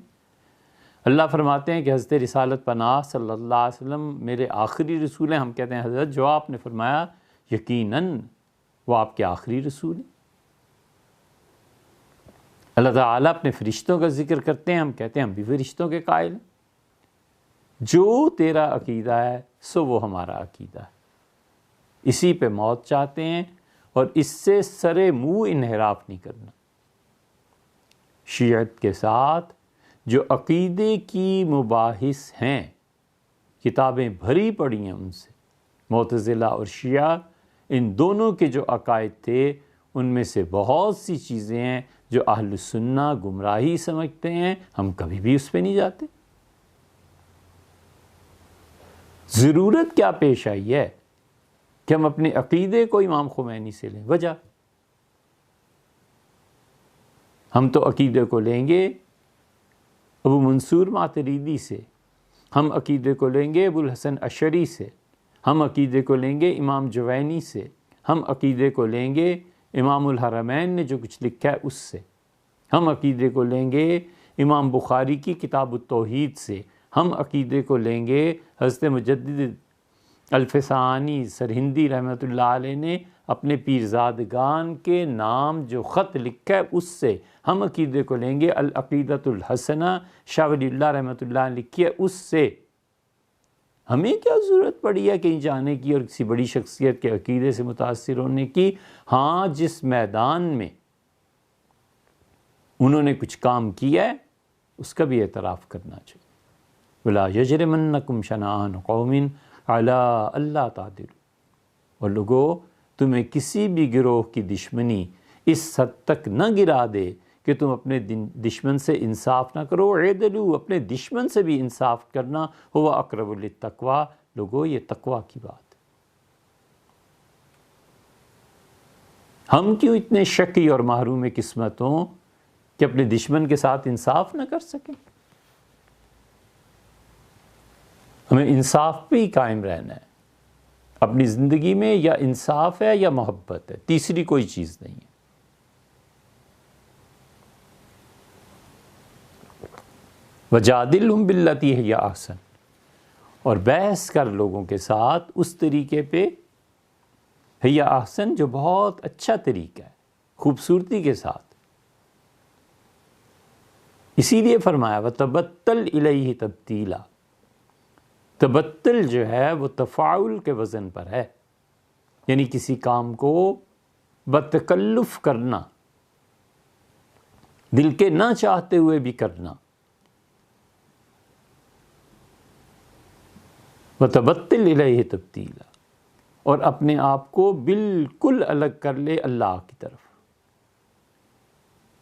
اللہ فرماتے ہیں کہ حضرت رسالت پناہ صلی اللہ علیہ وسلم میرے آخری رسول ہیں، ہم کہتے ہیں حضرت جو آپ نے فرمایا یقیناً وہ آپ کے آخری رسول ہیں۔ اللہ تعالیٰ اپنے فرشتوں کا ذکر کرتے ہیں، ہم کہتے ہیں ہم بھی فرشتوں کے قائل ہیں۔ جو تیرا عقیدہ ہے سو وہ ہمارا عقیدہ ہے، اسی پہ موت چاہتے ہیں، اور اس سے سر منہ انحراف نہیں کرنا۔ شیعت کے ساتھ جو عقیدے کی مباحث ہیں، کتابیں بھری پڑی ہیں ان سے، معتزلہ اور شیعہ، ان دونوں کے جو عقائد تھے ان میں سے بہت سی چیزیں ہیں جو اہل السنہ گمراہی سمجھتے ہیں، ہم کبھی بھی اس پہ نہیں جاتے۔ ضرورت کیا پیش آئی ہے کہ ہم اپنے عقیدے کو امام خمینی سے لیں؟ وجہ ہم تو عقیدے کو لیں گے ابو منصور ماتریدی سے، ہم عقیدے کو لیں گے ابو الحسن اشعری سے، ہم عقیدے کو لیں گے امام جوینی سے، ہم عقیدے کو لیں گے امام الحرمین نے جو کچھ لکھا ہے اس سے، ہم عقیدے کو لیں گے امام بخاری کی کتاب التوحید سے، ہم عقیدے کو لیں گے حضرت مجدد الفسانی سرہندی رحمۃ اللہ علیہ نے اپنے پیرزادگان کے نام جو خط لکھا ہے اس سے، ہم عقیدے کو لیں گے العقیدۃ الحسنہ شاہ ولی اللہ رحمۃ اللہ نے لکھی ہے اس سے۔ ہمیں کیا ضرورت پڑی ہے کہیں جانے کی اور کسی بڑی شخصیت کے عقیدے سے متاثر ہونے کی؟ ہاں، جس میدان میں انہوں نے کچھ کام کیا ہے اس کا بھی اعتراف کرنا چاہیے۔ وَلَا يَجْرِمَنَّكُمْ شَنَآنُ قَوْمٍ عَلَىٰ أَلَّا تَعْدِلُوا، اور لوگو تمہیں کسی بھی گروہ کی دشمنی اس حد تک نہ گرا دے کہ تم اپنے دشمن سے انصاف نہ کرو۔ اعدلوا، اپنے دشمن سے بھی انصاف کرنا، هو اقرب للتقویٰ، لوگو یہ تقویٰ کی بات ہے۔ ہم کیوں اتنے شقی اور محروم قسمت ہوں کہ اپنے دشمن کے ساتھ انصاف نہ کر سکیں؟ ہمیں انصاف پہ ہی قائم رہنا ہے اپنی زندگی میں، یا انصاف ہے یا محبت ہے، تیسری کوئی چیز نہیں ہے۔ وَجَادِلْهُمْ بِالَّتِي هِيَ أَحْسَنُ، اور بحث کر لوگوں کے ساتھ اس طریقے پہ ہی احسن جو بہت اچھا طریقہ ہے، خوبصورتی کے ساتھ۔ اسی لیے فرمایا وَتَبَتَّلْ إِلَيْهِ تَبْتِيلًا، تبتل جو ہے وہ تفاعل کے وزن پر ہے، یعنی کسی کام کو بتکلف کرنا، دل کے نہ چاہتے ہوئے بھی کرنا۔ وَتَبَتِّلْ إِلَيْهِ تَبْتِيلًا، اور اپنے آپ کو بالکل الگ کر لے اللہ کی طرف،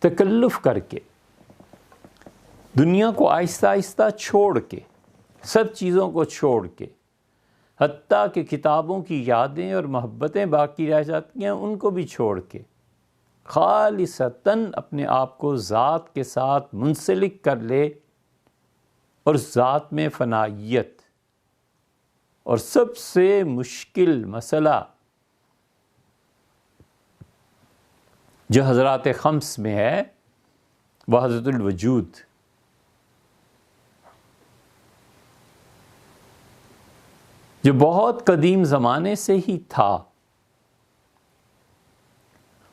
تکلف کر کے، دنیا کو آہستہ آہستہ چھوڑ کے، سب چیزوں کو چھوڑ کے، حتیٰ کہ کتابوں کی یادیں اور محبتیں باقی رہ جاتی ہیں ان کو بھی چھوڑ کے، خالصتاً اپنے آپ کو ذات کے ساتھ منسلک کر لے، اور ذات میں فنائیت۔ اور سب سے مشکل مسئلہ جو حضرات خمس میں ہے وحدت الوجود، جو بہت قدیم زمانے سے ہی تھا،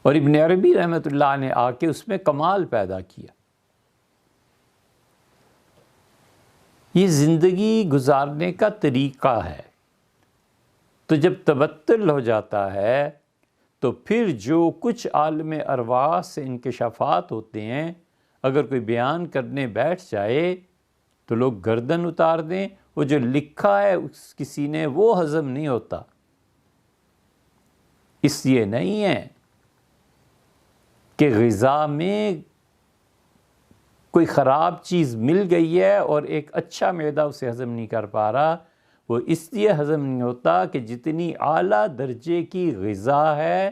اور ابن عربی رحمۃ اللہ نے آ کے اس میں کمال پیدا کیا۔ یہ زندگی گزارنے کا طریقہ ہے، تو جب تبتل ہو جاتا ہے تو پھر جو کچھ عالم ارواح سے انکشافات ہوتے ہیں، اگر کوئی بیان کرنے بیٹھ جائے تو لوگ گردن اتار دیں، وہ جو لکھا ہے اس کسی نے وہ ہضم نہیں ہوتا۔ اس لیے نہیں ہے کہ غذا میں کوئی خراب چیز مل گئی ہے اور ایک اچھا معدہ اسے ہضم نہیں کر پا رہا، وہ اس لیے ہضم نہیں ہوتا کہ جتنی اعلیٰ درجے کی غذا ہے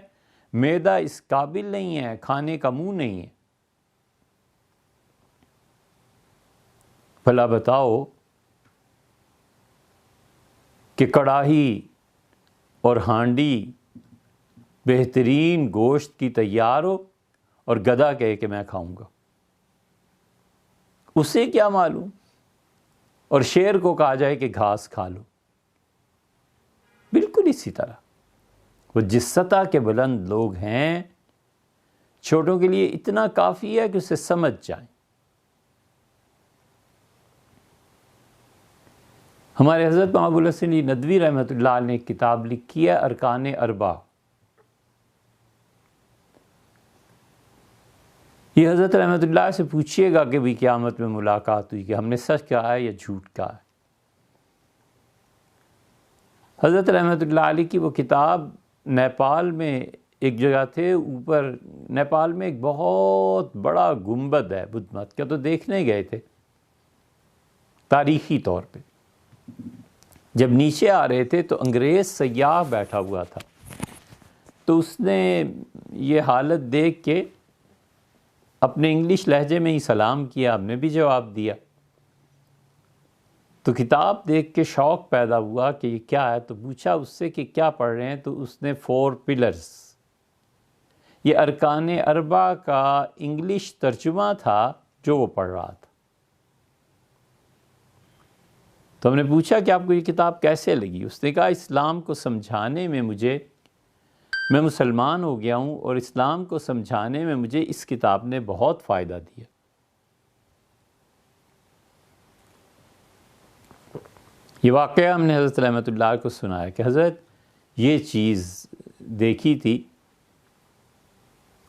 معدہ اس قابل نہیں ہے، کھانے کا منہ نہیں ہے۔ بھلا بتاؤ کہ کڑاہی اور ہانڈی بہترین گوشت کی تیار ہو اور گدھا کہے کہ میں کھاؤں گا، اسے کیا معلوم؟ اور شیر کو کہا جائے کہ گھاس کھا لو۔ بالکل اسی طرح وہ جس سطح کے بلند لوگ ہیں، چھوٹوں کے لیے اتنا کافی ہے کہ اسے سمجھ جائیں۔ ہمارے حضرت ابو الحسن ندوی رحمۃ اللہ علیہ نے ایک کتاب لکھی ہے ارکان اربع۔ یہ حضرت رحمۃ اللہ سے پوچھیے گا کہ بھی قیامت میں ملاقات ہوئی کہ ہم نے سچ کہا ہے یا جھوٹ کہا ہے۔ حضرت رحمۃ اللہ علیہ کی وہ کتاب نیپال میں ایک جگہ تھے اوپر، نیپال میں ایک بہت بڑا گنبد ہے بدھ مت کا، تو دیکھنے گئے تھے تاریخی طور پہ۔ جب نیچے آ رہے تھے تو انگریز سیاح بیٹھا ہوا تھا، تو اس نے یہ حالت دیکھ کے اپنے انگلش لہجے میں ہی سلام کیا، ہم نے بھی جواب دیا۔ تو کتاب دیکھ کے شوق پیدا ہوا کہ یہ کیا ہے، تو پوچھا اس سے کہ کیا پڑھ رہے ہیں، تو اس نے 4 پلرز، یہ ارکان اربع کا انگلش ترجمہ تھا جو وہ پڑھ رہا تھا۔ تو ہم نے پوچھا کہ آپ کو یہ کتاب کیسے لگی؟ اس نے کہا اسلام کو سمجھانے میں میں مسلمان ہو گیا ہوں اور اسلام کو سمجھانے میں مجھے اس کتاب نے بہت فائدہ دیا۔ یہ واقعہ ہم نے حضرت رحمۃ اللہ کو سنایا کہ حضرت یہ چیز دیکھی تھی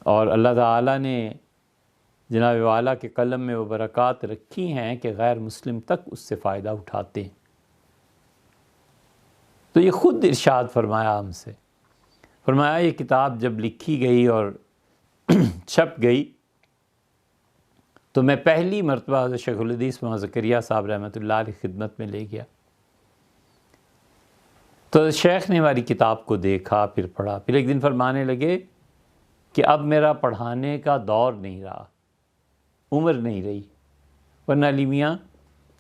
اور اللہ تعالیٰ نے جناب والا کے قلم میں وہ برکات رکھی ہیں کہ غیر مسلم تک اس سے فائدہ اٹھاتے ہیں۔ تو یہ خود ارشاد فرمایا ہم سے، فرمایا یہ کتاب جب لکھی گئی اور چھپ گئی تو میں پہلی مرتبہ حضرت شیخ الحدیث محمد زکریا صاحب رحمۃ اللہ علیہ خدمت میں لے گیا، تو شیخ نے ہماری کتاب کو دیکھا، پھر پڑھا، پھر ایک دن فرمانے لگے کہ اب میرا پڑھانے کا دور نہیں رہا، عمر نہیں رہی، ورنہ علی میاں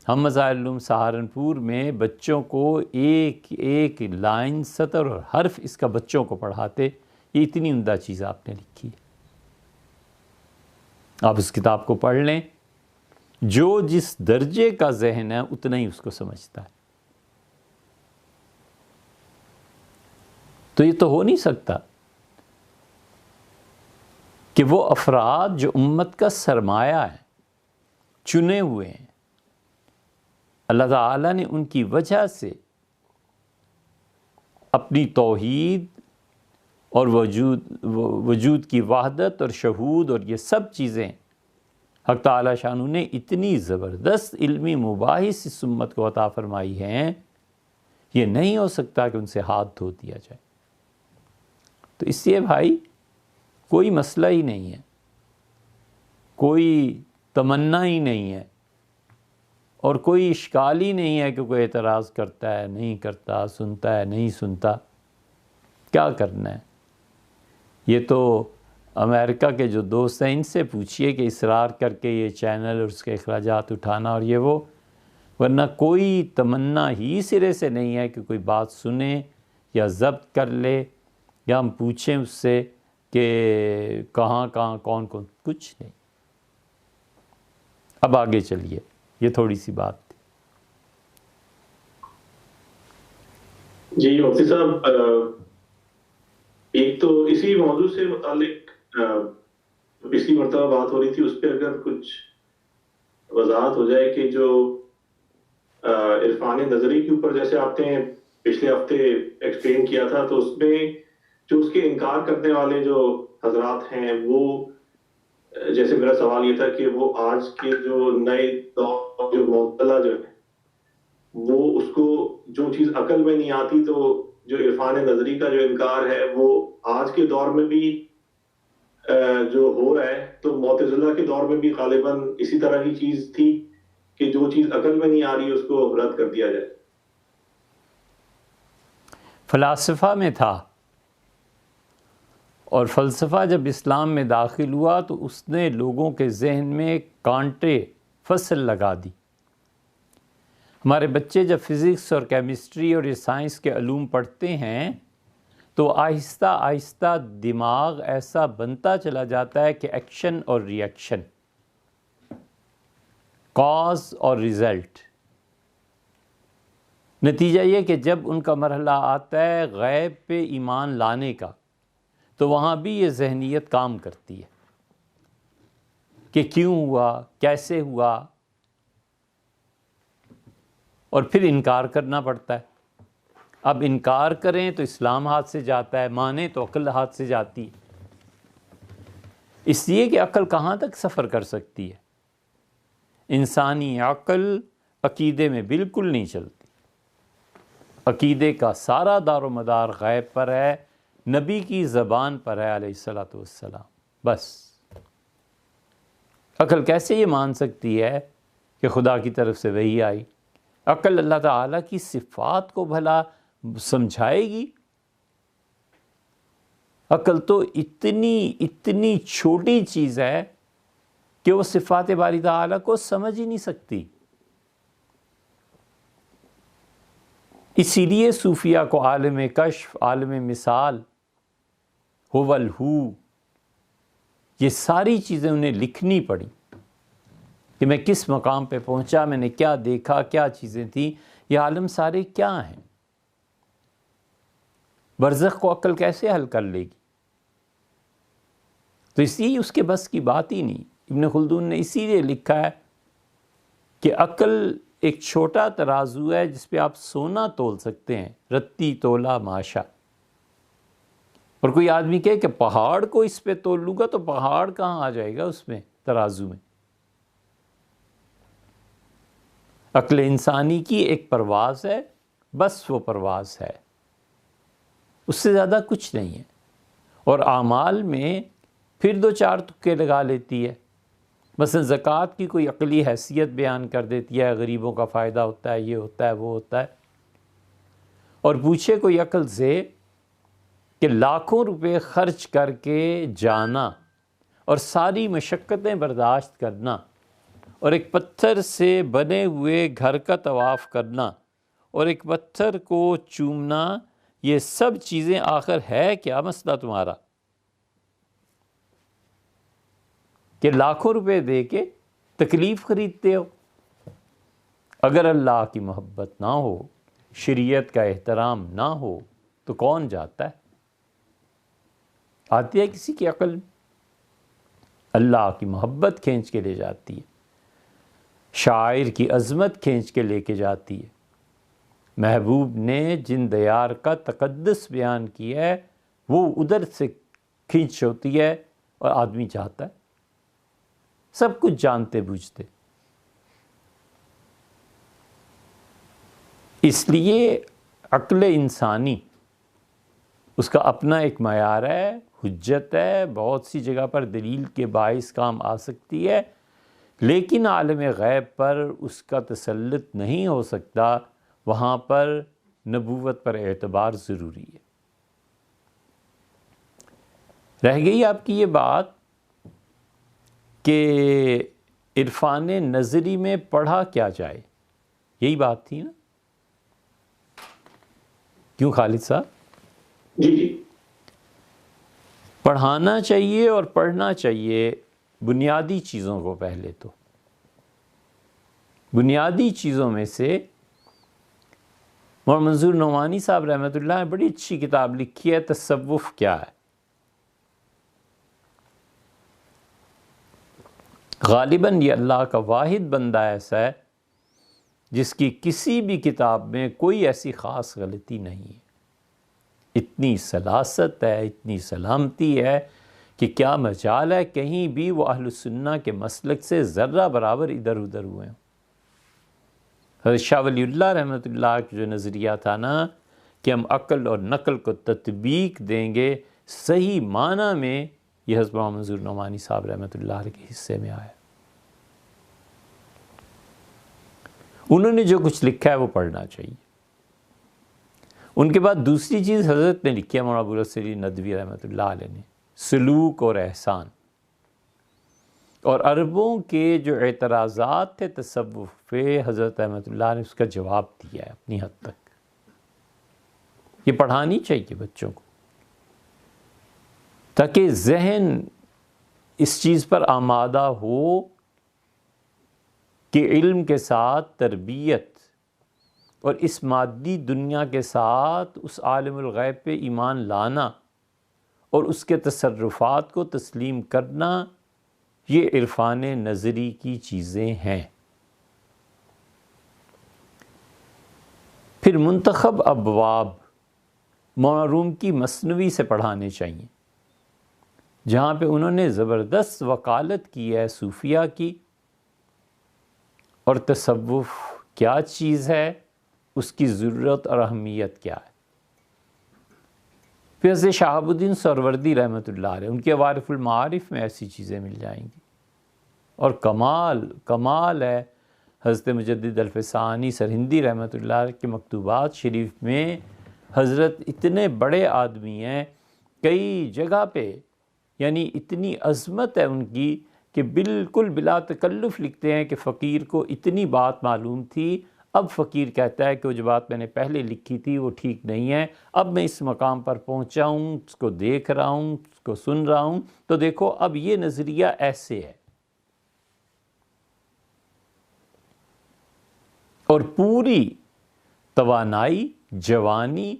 ہم مظاہر العلوم سہارنپور میں بچوں کو ایک ایک لائن، سطر اور حرف اس کا بچوں کو پڑھاتے۔ یہ اتنی عمدہ چیز آپ نے لکھی ہے، آپ اس کتاب کو پڑھ لیں، جو جس درجے کا ذہن ہے اتنا ہی اس کو سمجھتا ہے۔ تو یہ تو ہو نہیں سکتا کہ وہ افراد جو امت کا سرمایہ ہیں، چنے ہوئے ہیں، اللہ تعالیٰ نے ان کی وجہ سے اپنی توحید اور وجود کی وحدت اور شہود اور یہ سب چیزیں حق تعالیٰ شانہ نے اتنی زبردست علمی مباحث اس امت کو عطا فرمائی ہیں، یہ نہیں ہو سکتا کہ ان سے ہاتھ دھو دیا جائے۔ تو اس لیے بھائی کوئی مسئلہ ہی نہیں ہے، کوئی تمنا ہی نہیں ہے، اور کوئی اشکال ہی نہیں ہے کہ کوئی اعتراض کرتا ہے نہیں کرتا، سنتا ہے نہیں سنتا، کیا کرنا ہے؟ یہ تو امریکہ کے جو دوست ہیں ان سے پوچھئے کہ اصرار کر کے یہ چینل اور اس کے اخراجات اٹھانا اور یہ وہ، ورنہ کوئی تمنا ہی سرے سے نہیں ہے کہ کوئی بات سنے یا ضبط کر لے یا ہم پوچھیں اس سے کہ کہاں کون کچھ نہیں۔ اب آگے چلیے، یہ تھوڑی سی بات تھی۔ جی مفتی صاحب، ایک تو اسی موضوع سے متعلق پچھلی مرتبہ بات ہو رہی تھی، اس پہ اگر کچھ وضاحت ہو جائے کہ جو عرفان نظری کے اوپر جیسے آپ نے پچھلے ہفتے ایکسپلین کیا تھا، تو اس میں جو اس کے انکار کرنے والے جو حضرات ہیں، وہ جیسے میرا سوال یہ تھا کہ وہ آج کے جو نئے دور جو معتزلہ جو ہے وہ اس کو جو چیز عقل میں نہیں آتی، تو جو عرفان نظری کا جو انکار ہے وہ آج کے دور میں بھی جو ہو رہا ہے، تو معتزلہ کے دور میں بھی غالباً اسی طرح کی چیز تھی کہ جو چیز عقل میں نہیں آ رہی اس کو رد کر دیا جائے۔ فلاسفہ میں تھا، اور فلسفہ جب اسلام میں داخل ہوا تو اس نے لوگوں کے ذہن میں کانٹے فصل لگا دی۔ ہمارے بچے جب فزکس اور کیمسٹری اور یہ سائنس کے علوم پڑھتے ہیں تو آہستہ آہستہ دماغ ایسا بنتا چلا جاتا ہے کہ ایکشن اور ری ایکشن، کاز اور ریزلٹ، نتیجہ یہ کہ جب ان کا مرحلہ آتا ہے غیب پہ ایمان لانے کا، تو وہاں بھی یہ ذہنیت کام کرتی ہے کہ کیوں ہوا، کیسے ہوا، اور پھر انکار کرنا پڑتا ہے۔ اب انکار کریں تو اسلام ہاتھ سے جاتا ہے، مانیں تو عقل ہاتھ سے جاتی ہے، اس لیے کہ عقل کہاں تک سفر کر سکتی ہے؟ انسانی عقل عقیدے میں بالکل نہیں چلتی، عقیدے کا سارا دار و مدار غیب پر ہے، نبی کی زبان پر ہے علیہ الصلوۃ والسلام، بس۔ عقل کیسے یہ مان سکتی ہے کہ خدا کی طرف سے وحی آئی؟ عقل اللہ تعالیٰ کی صفات کو بھلا سمجھائے گی؟ عقل تو اتنی چھوٹی چیز ہے کہ وہ صفات باری تعالیٰ کو سمجھ ہی نہیں سکتی۔ اسی لیے صوفیہ کو عالم کشف، عالم مثال، هو الہو، یہ ساری چیزیں انہیں لکھنی پڑی کہ میں کس مقام پہ پہنچا، میں نے کیا دیکھا، کیا چیزیں تھیں، یہ عالم سارے کیا ہیں، برزخ کو عقل کیسے حل کر لے گی؟ تو اس لیے اس کے بس کی بات ہی نہیں۔ ابن خلدون نے اسی لیے لکھا ہے کہ عقل ایک چھوٹا ترازو ہے جس پہ آپ سونا تول سکتے ہیں، رتی تولا ماشا، اور کوئی آدمی کہے کہ پہاڑ کو اس پہ تول لوں گا تو پہاڑ کہاں آ جائے گا اس میں، ترازو میں۔ عقل انسانی کی ایک پرواز ہے، بس وہ پرواز ہے، اس سے زیادہ کچھ نہیں ہے، اور اعمال میں پھر دو چار تکے لگا لیتی ہے۔ مثلا زکوٰۃ کی کوئی عقلی حیثیت بیان کر دیتی ہے، غریبوں کا فائدہ ہوتا ہے، یہ ہوتا ہے، وہ ہوتا ہے، اور پوچھے کوئی عقل سے کہ لاکھوں روپے خرچ کر کے جانا اور ساری مشقتیں برداشت کرنا اور ایک پتھر سے بنے ہوئے گھر کا طواف کرنا اور ایک پتھر کو چومنا، یہ سب چیزیں آخر ہے کیا مسئلہ تمہارا کہ لاکھوں روپے دے کے تکلیف خریدتے ہو؟ اگر اللہ کی محبت نہ ہو، شریعت کا احترام نہ ہو تو کون جاتا ہے؟ آتی ہے کسی کی عقل میں؟ اللہ کی محبت کھینچ کے لے جاتی ہے، شاعر کی عظمت کھینچ کے لے کے جاتی ہے، محبوب نے جن دیار کا تقدس بیان کیا ہے وہ ادھر سے کھینچ ہوتی ہے اور آدمی جاتا ہے، سب کچھ جانتے بوجھتے۔ اس لیے عقل انسانی اس کا اپنا ایک معیار ہے، حجت ہے، بہت سی جگہ پر دلیل کے باعث کام آ سکتی ہے، لیکن عالم غیب پر اس کا تسلط نہیں ہو سکتا، وہاں پر نبوت پر اعتبار ضروری ہے۔ رہ گئی آپ کی یہ بات کہ عرفان نظری میں پڑھا کیا جائے، یہی بات تھی نا؟ کیوں خالد صاحب؟ جی جی، پڑھانا چاہیے اور پڑھنا چاہیے بنیادی چیزوں کو۔ پہلے تو بنیادی چیزوں میں سے مولانا منظور نعمانی صاحب رحمۃ اللہ نے بڑی اچھی کتاب لکھی ہے، تصوف کیا ہے۔ غالباً یہ اللہ کا واحد بندہ ایسا ہے جس کی کسی بھی کتاب میں کوئی ایسی خاص غلطی نہیں ہے، اتنی سلاست ہے، اتنی سلامتی ہے کہ کیا مجال ہے کہیں بھی وہ اہل سنہ کے مسلک سے ذرہ برابر ادھر ادھر ہوئے ہیں۔ حضرت شاہ ولی اللہ رحمۃ اللہ کا جو نظریہ تھا نا کہ ہم عقل اور نقل کو تطبیق دیں گے، صحیح معنی میں یہ حضرت مولانا منظور نعمانی صاحب رحمۃ اللہ علیہ کے حصے میں آیا۔ انہوں نے جو کچھ لکھا ہے وہ پڑھنا چاہیے۔ ان کے بعد دوسری چیز حضرت نے لکھی ہے، مولانا ابوالحسن علی ندوی رحمۃ اللہ علیہ نے، سلوک اور احسان، اور عربوں کے جو اعتراضات تھے تصوف پہ، حضرت رحمۃ اللہ نے اس کا جواب دیا ہے اپنی حد تک۔ یہ پڑھانی چاہیے بچوں کو تاکہ ذہن اس چیز پر آمادہ ہو کہ علم کے ساتھ تربیت اور اس مادی دنیا کے ساتھ اس عالم الغیب پہ ایمان لانا اور اس کے تصرفات کو تسلیم کرنا، یہ عرفان نظری کی چیزیں ہیں۔ پھر منتخب ابواب مولانا روم کی مثنوی سے پڑھانے چاہیے، جہاں پہ انہوں نے زبردست وکالت کی ہے صوفیہ کی، اور تصوف کیا چیز ہے، اس کی ضرورت اور اہمیت کیا ہے۔ پھر حضرت شہاب الدین سہروردی رحمۃ اللہ علیہ، ان کے عوارف المعارف میں ایسی چیزیں مل جائیں گی، اور کمال ہے حضرت مجدد الفسانی سرہندی رحمۃ اللہ علیہ کے مکتوبات شریف میں۔ حضرت اتنے بڑے آدمی ہیں، کئی جگہ پہ یعنی اتنی عظمت ہے ان کی کہ بالکل بلا تکلف لکھتے ہیں کہ فقیر کو اتنی بات معلوم تھی، اب فقیر کہتا ہے کہ وہ جو بات میں نے پہلے لکھی تھی وہ ٹھیک نہیں ہے، اب میں اس مقام پر پہنچا ہوں، اس کو دیکھ رہا ہوں، اس کو سن رہا ہوں، تو دیکھو اب یہ نظریہ ایسے ہے، اور پوری توانائی، جوانی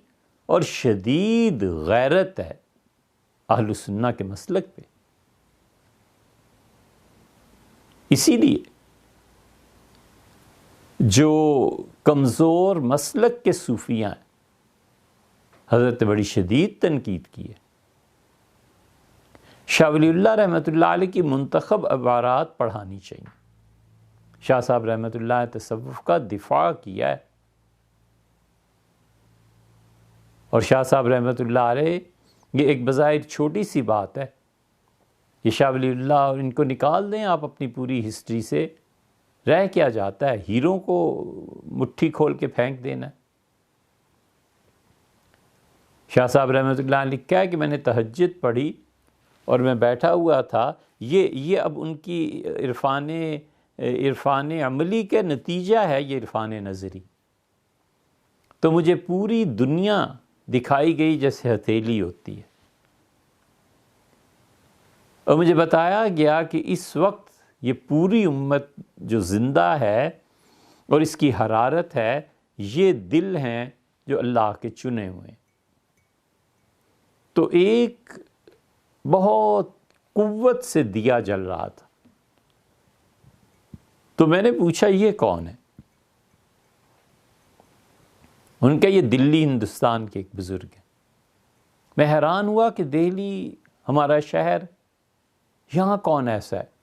اور شدید غیرت ہے اہل سنہ کے مسلک پہ۔ اسی لیے جو کمزور مسلک کے صوفیاء ہیں، حضرت بڑی شدید تنقید کی ہے۔ شاہ ولی اللہ رحمۃ اللہ علیہ کی منتخب عبارات پڑھانی چاہیے۔ شاہ صاحب رحمۃ اللہ نے تصوف کا دفاع کیا ہے، اور شاہ صاحب رحمۃ اللہ علیہ یہ ایک بظاہر چھوٹی سی بات ہے، یہ شاہ ولی اللہ، اور ان کو نکال دیں آپ اپنی پوری ہسٹری سے، رہ کیا جاتا ہے؟ ہیروں کو مٹھی کھول کے پھینک دینا ہے۔ شاہ صاحب رحمۃ اللہ نے لکھا ہے کہ میں نے تہجد پڑھی اور میں بیٹھا ہوا تھا، یہ اب ان کی عرفان عملی کے نتیجہ ہے، یہ عرفان نظری۔ تو مجھے پوری دنیا دکھائی گئی جیسے ہتھیلی ہوتی ہے، اور مجھے بتایا گیا کہ اس وقت یہ پوری امت جو زندہ ہے اور اس کی حرارت ہے، یہ دل ہیں جو اللہ کے چنے ہوئے ہیں۔ تو ایک بہت قوت سے دیا جل رہا تھا، تو میں نے پوچھا یہ کون ہے؟ ان کا یہ دلی ہندوستان کے ایک بزرگ ہیں۔ میں حیران ہوا کہ دہلی ہمارا شہر، یہاں کون ایسا ہے؟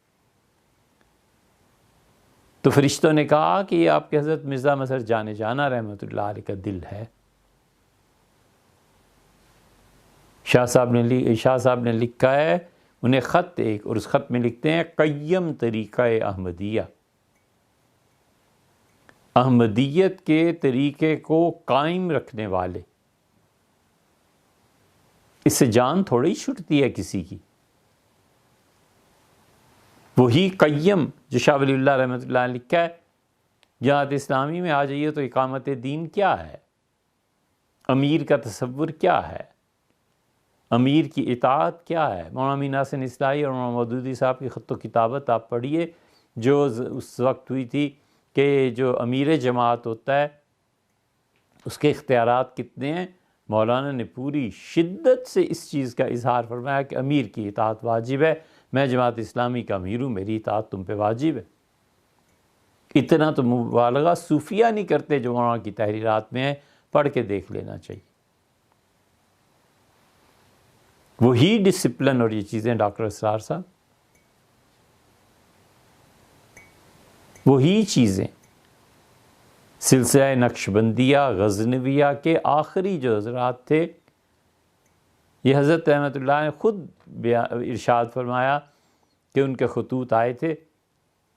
تو فرشتوں نے کہا کہ یہ آپ کے حضرت مرزا مظہر جان جانا رحمۃ اللہ علیہ کا دل ہے۔ شاہ صاحب نے لکھا ہے انہیں خط ایک، اور اس خط میں لکھتے ہیں قیم طریقہ احمدیہ، احمدیت کے طریقے کو قائم رکھنے والے۔ اس سے جان تھوڑی چھٹتی ہے کسی کی۔ وہی قیم جو شاہ ولی اللہ رحمۃ اللہ نے لکھا ہے، جماعت اسلامی میں آ جائیے تو اقامت دین کیا ہے، امیر کا تصور کیا ہے، امیر کی اطاعت کیا ہے۔ مولانا امین حسن اصلاحی اور مولانا مودودی صاحب کی خط و کتابت آپ پڑھیے جو اس وقت ہوئی تھی کہ جو امیر جماعت ہوتا ہے اس کے اختیارات کتنے ہیں۔ مولانا نے پوری شدت سے اس چیز کا اظہار فرمایا کہ امیر کی اطاعت واجب ہے، میں جماعت اسلامی کا امیر ہوں، میری اطاعت تم پہ واجب ہے۔ اتنا تو مبالغہ صوفیہ نہیں کرتے جو مولانا کی تحریرات میں ہے، پڑھ کے دیکھ لینا چاہیے۔ وہی ڈسپلن اور یہ چیزیں ڈاکٹر اسرار صاحب، وہی چیزیں سلسلہ نقشبندیہ غزنویہ کے آخری جو حضرات تھے، یہ حضرت رحمۃ اللہ نے خود ارشاد فرمایا کہ ان کے خطوط آئے تھے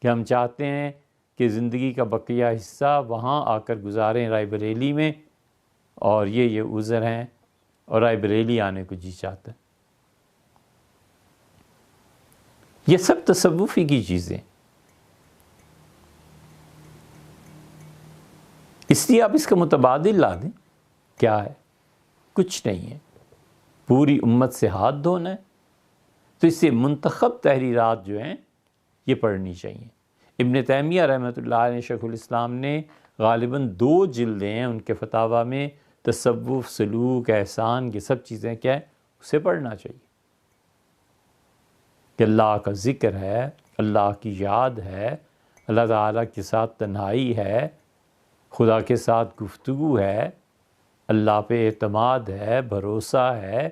کہ ہم چاہتے ہیں کہ زندگی کا بقیہ حصہ وہاں آ کر گزاریں رائے بریلی میں، اور یہ عذر ہیں اور رائے بریلی آنے کو جی چاہتا ہے۔ یہ سب تصوفی کی چیزیں، اس لیے آپ اس کا متبادل لا دیں، کیا ہے؟ کچھ نہیں ہے، پوری امت سے ہاتھ دھونا ہے۔ تو اس سے منتخب تحریرات جو ہیں یہ پڑھنی چاہیے۔ ابن تیمیہ رحمۃ اللہ علیہ شیخ الاسلام نے غالباً 2 جلدیں ہیں ان کے فتاویٰ میں، تصوف، سلوک، احسان، یہ سب چیزیں کیا ہے، اسے پڑھنا چاہیے کہ اللہ کا ذکر ہے، اللہ کی یاد ہے، اللہ تعالیٰ کے ساتھ تنہائی ہے، خدا کے ساتھ گفتگو ہے، اللہ پہ اعتماد ہے، بھروسہ ہے،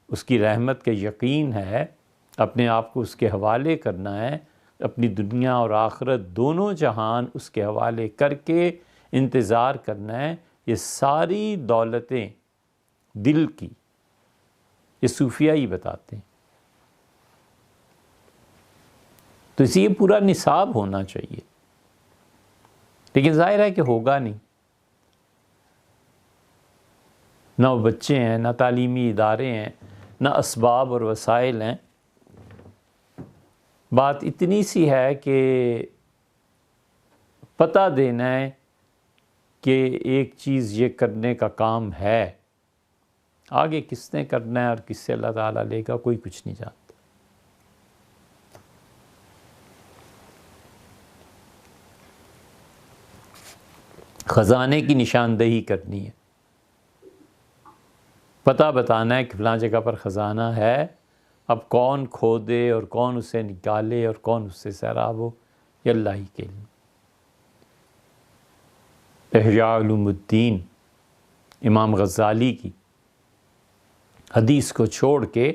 اس کی رحمت کا یقین ہے، اپنے آپ کو اس کے حوالے کرنا ہے، اپنی دنیا اور آخرت دونوں جہان اس کے حوالے کر کے انتظار کرنا ہے۔ یہ ساری دولتیں دل کی، یہ صوفیہ ہی بتاتے ہیں۔ تو اسی یہ پورا نصاب ہونا چاہیے، لیکن ظاہر ہے کہ ہوگا نہیں، نہ وہ بچے ہیں، نہ تعلیمی ادارے ہیں، نہ اسباب اور وسائل ہیں۔ بات اتنی سی ہے کہ پتہ دینا ہے کہ ایک چیز یہ کرنے کا کام ہے، آگے کس نے کرنا ہے اور کس سے اللہ تعالیٰ لے گا کوئی کچھ نہیں جانتا۔ خزانے کی نشاندہی کرنی ہے، پتہ بتانا ہے کہ فلاں جگہ پر خزانہ ہے، اب کون کھودے اور کون اسے نکالے اور کون اس سے سیراب ہو، یہ اللہ ہی کے علم۔ احیاء علوم الدین امام غزالی کی حدیث کو چھوڑ کے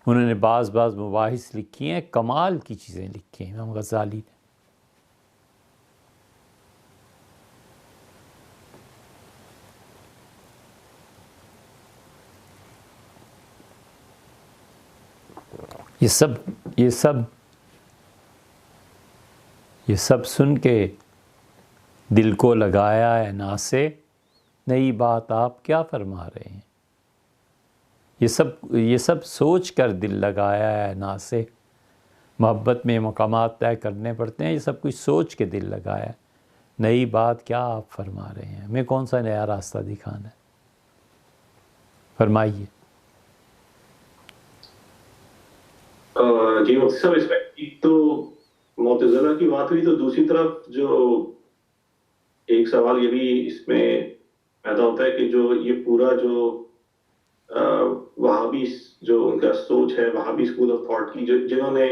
انہوں نے بعض مباحث لکھی ہیں، کمال کی چیزیں لکھی ہیں امام غزالی نے۔ یہ سب سن کے دل کو لگایا ہے ناسے، نئی بات آپ کیا فرما رہے ہیں؟ یہ سب سوچ کر دل لگایا ہے ناسے، محبت میں مقامات طے کرنے پڑتے ہیں، یہ سب کچھ سوچ کے دل لگایا ہے، نئی بات کیا آپ فرما رہے ہیں؟ ہمیں کون سا نیا راستہ دکھانا ہے؟ فرمائیے۔ جی مفتی صاحب، اس میں ایک تو معتزلہ کی بات ہوئی، تو دوسری طرف جو ایک سوال یہ بھی اس میں پیدا ہوتا ہے کہ جو یہ پورا جو وہابی جو ان کا سوچ ہے، وہابی اسکول آف تھاٹ کی، جنہوں نے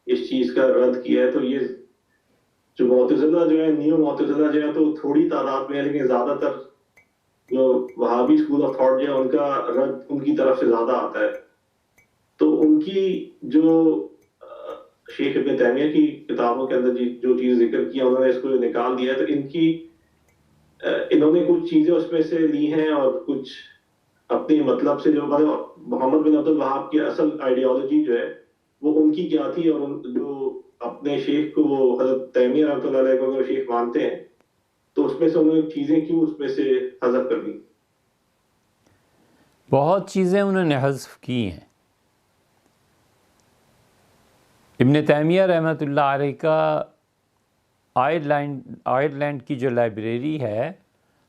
اس چیز کا رد کیا ہے، تو یہ جو معتزلہ جو ہے، نیو معتزلہ جو ہے، تو تھوڑی تعداد میں ہے، لیکن زیادہ تر جو وہابی اسکول آف تھاٹ جو ہے ان کا رد ان کی طرف سے زیادہ آتا ہے۔ تو ان کی جو شیخ ابن تیمیہ کی کتابوں کے اندر جو چیز ذکر کیا، انہوں نے اس کو نکال دیا ہے، تو انہوں نے کچھ چیزیں اس میں سے لی ہیں اور کچھ اپنے مطلب سے، جو محمد بن عبد الوہاب کی اصل آئیڈیالوجی جو ہے وہ ان کی کیا تھی، اور جو اپنے شیخ کو وہ حضرت تیمیہ رحمۃ اللہ علیہ کو شیخ مانتے ہیں، تو اس میں سے انہوں نے چیزیں کیوں اس میں سے حذف کر دی؟ بہت چیزیں انہوں نے حذف کی ہیں۔ ابن تیمیہ رحمۃ اللہ علیہ کا آئرلینڈ کی جو لائبریری ہے،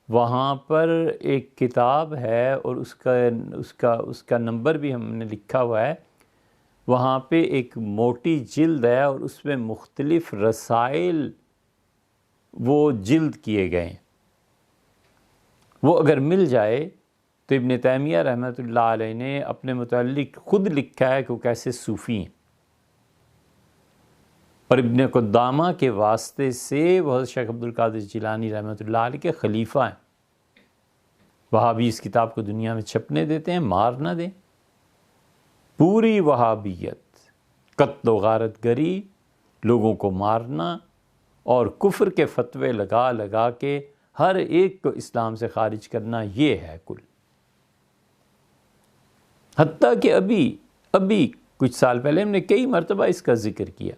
وہاں پر ایک کتاب ہے اور اس کا نمبر بھی ہم نے لکھا ہوا ہے، وہاں پہ ایک موٹی جلد ہے اور اس میں مختلف رسائل وہ جلد کیے گئے ہیں، وہ اگر مل جائے تو ابن تیمیہ رحمۃ اللہ علیہ نے اپنے متعلق خود لکھا ہے کہ وہ کیسے صوفی ہیں، اور ابن قدامہ کے واسطے سے وہ حضرت شیخ عبد القادر جیلانی رحمۃ اللہ علیہ کے خلیفہ ہیں۔ وہابی اس کتاب کو دنیا میں چھپنے دیتے ہیں، مار نہ دیں۔ پوری وہابیت قتل و غارت گری، لوگوں کو مارنا اور کفر کے فتوے لگا لگا کے ہر ایک کو اسلام سے خارج کرنا، یہ ہے کل۔ حتیٰ کہ ابھی کچھ سال پہلے ہم نے کئی مرتبہ اس کا ذکر کیا،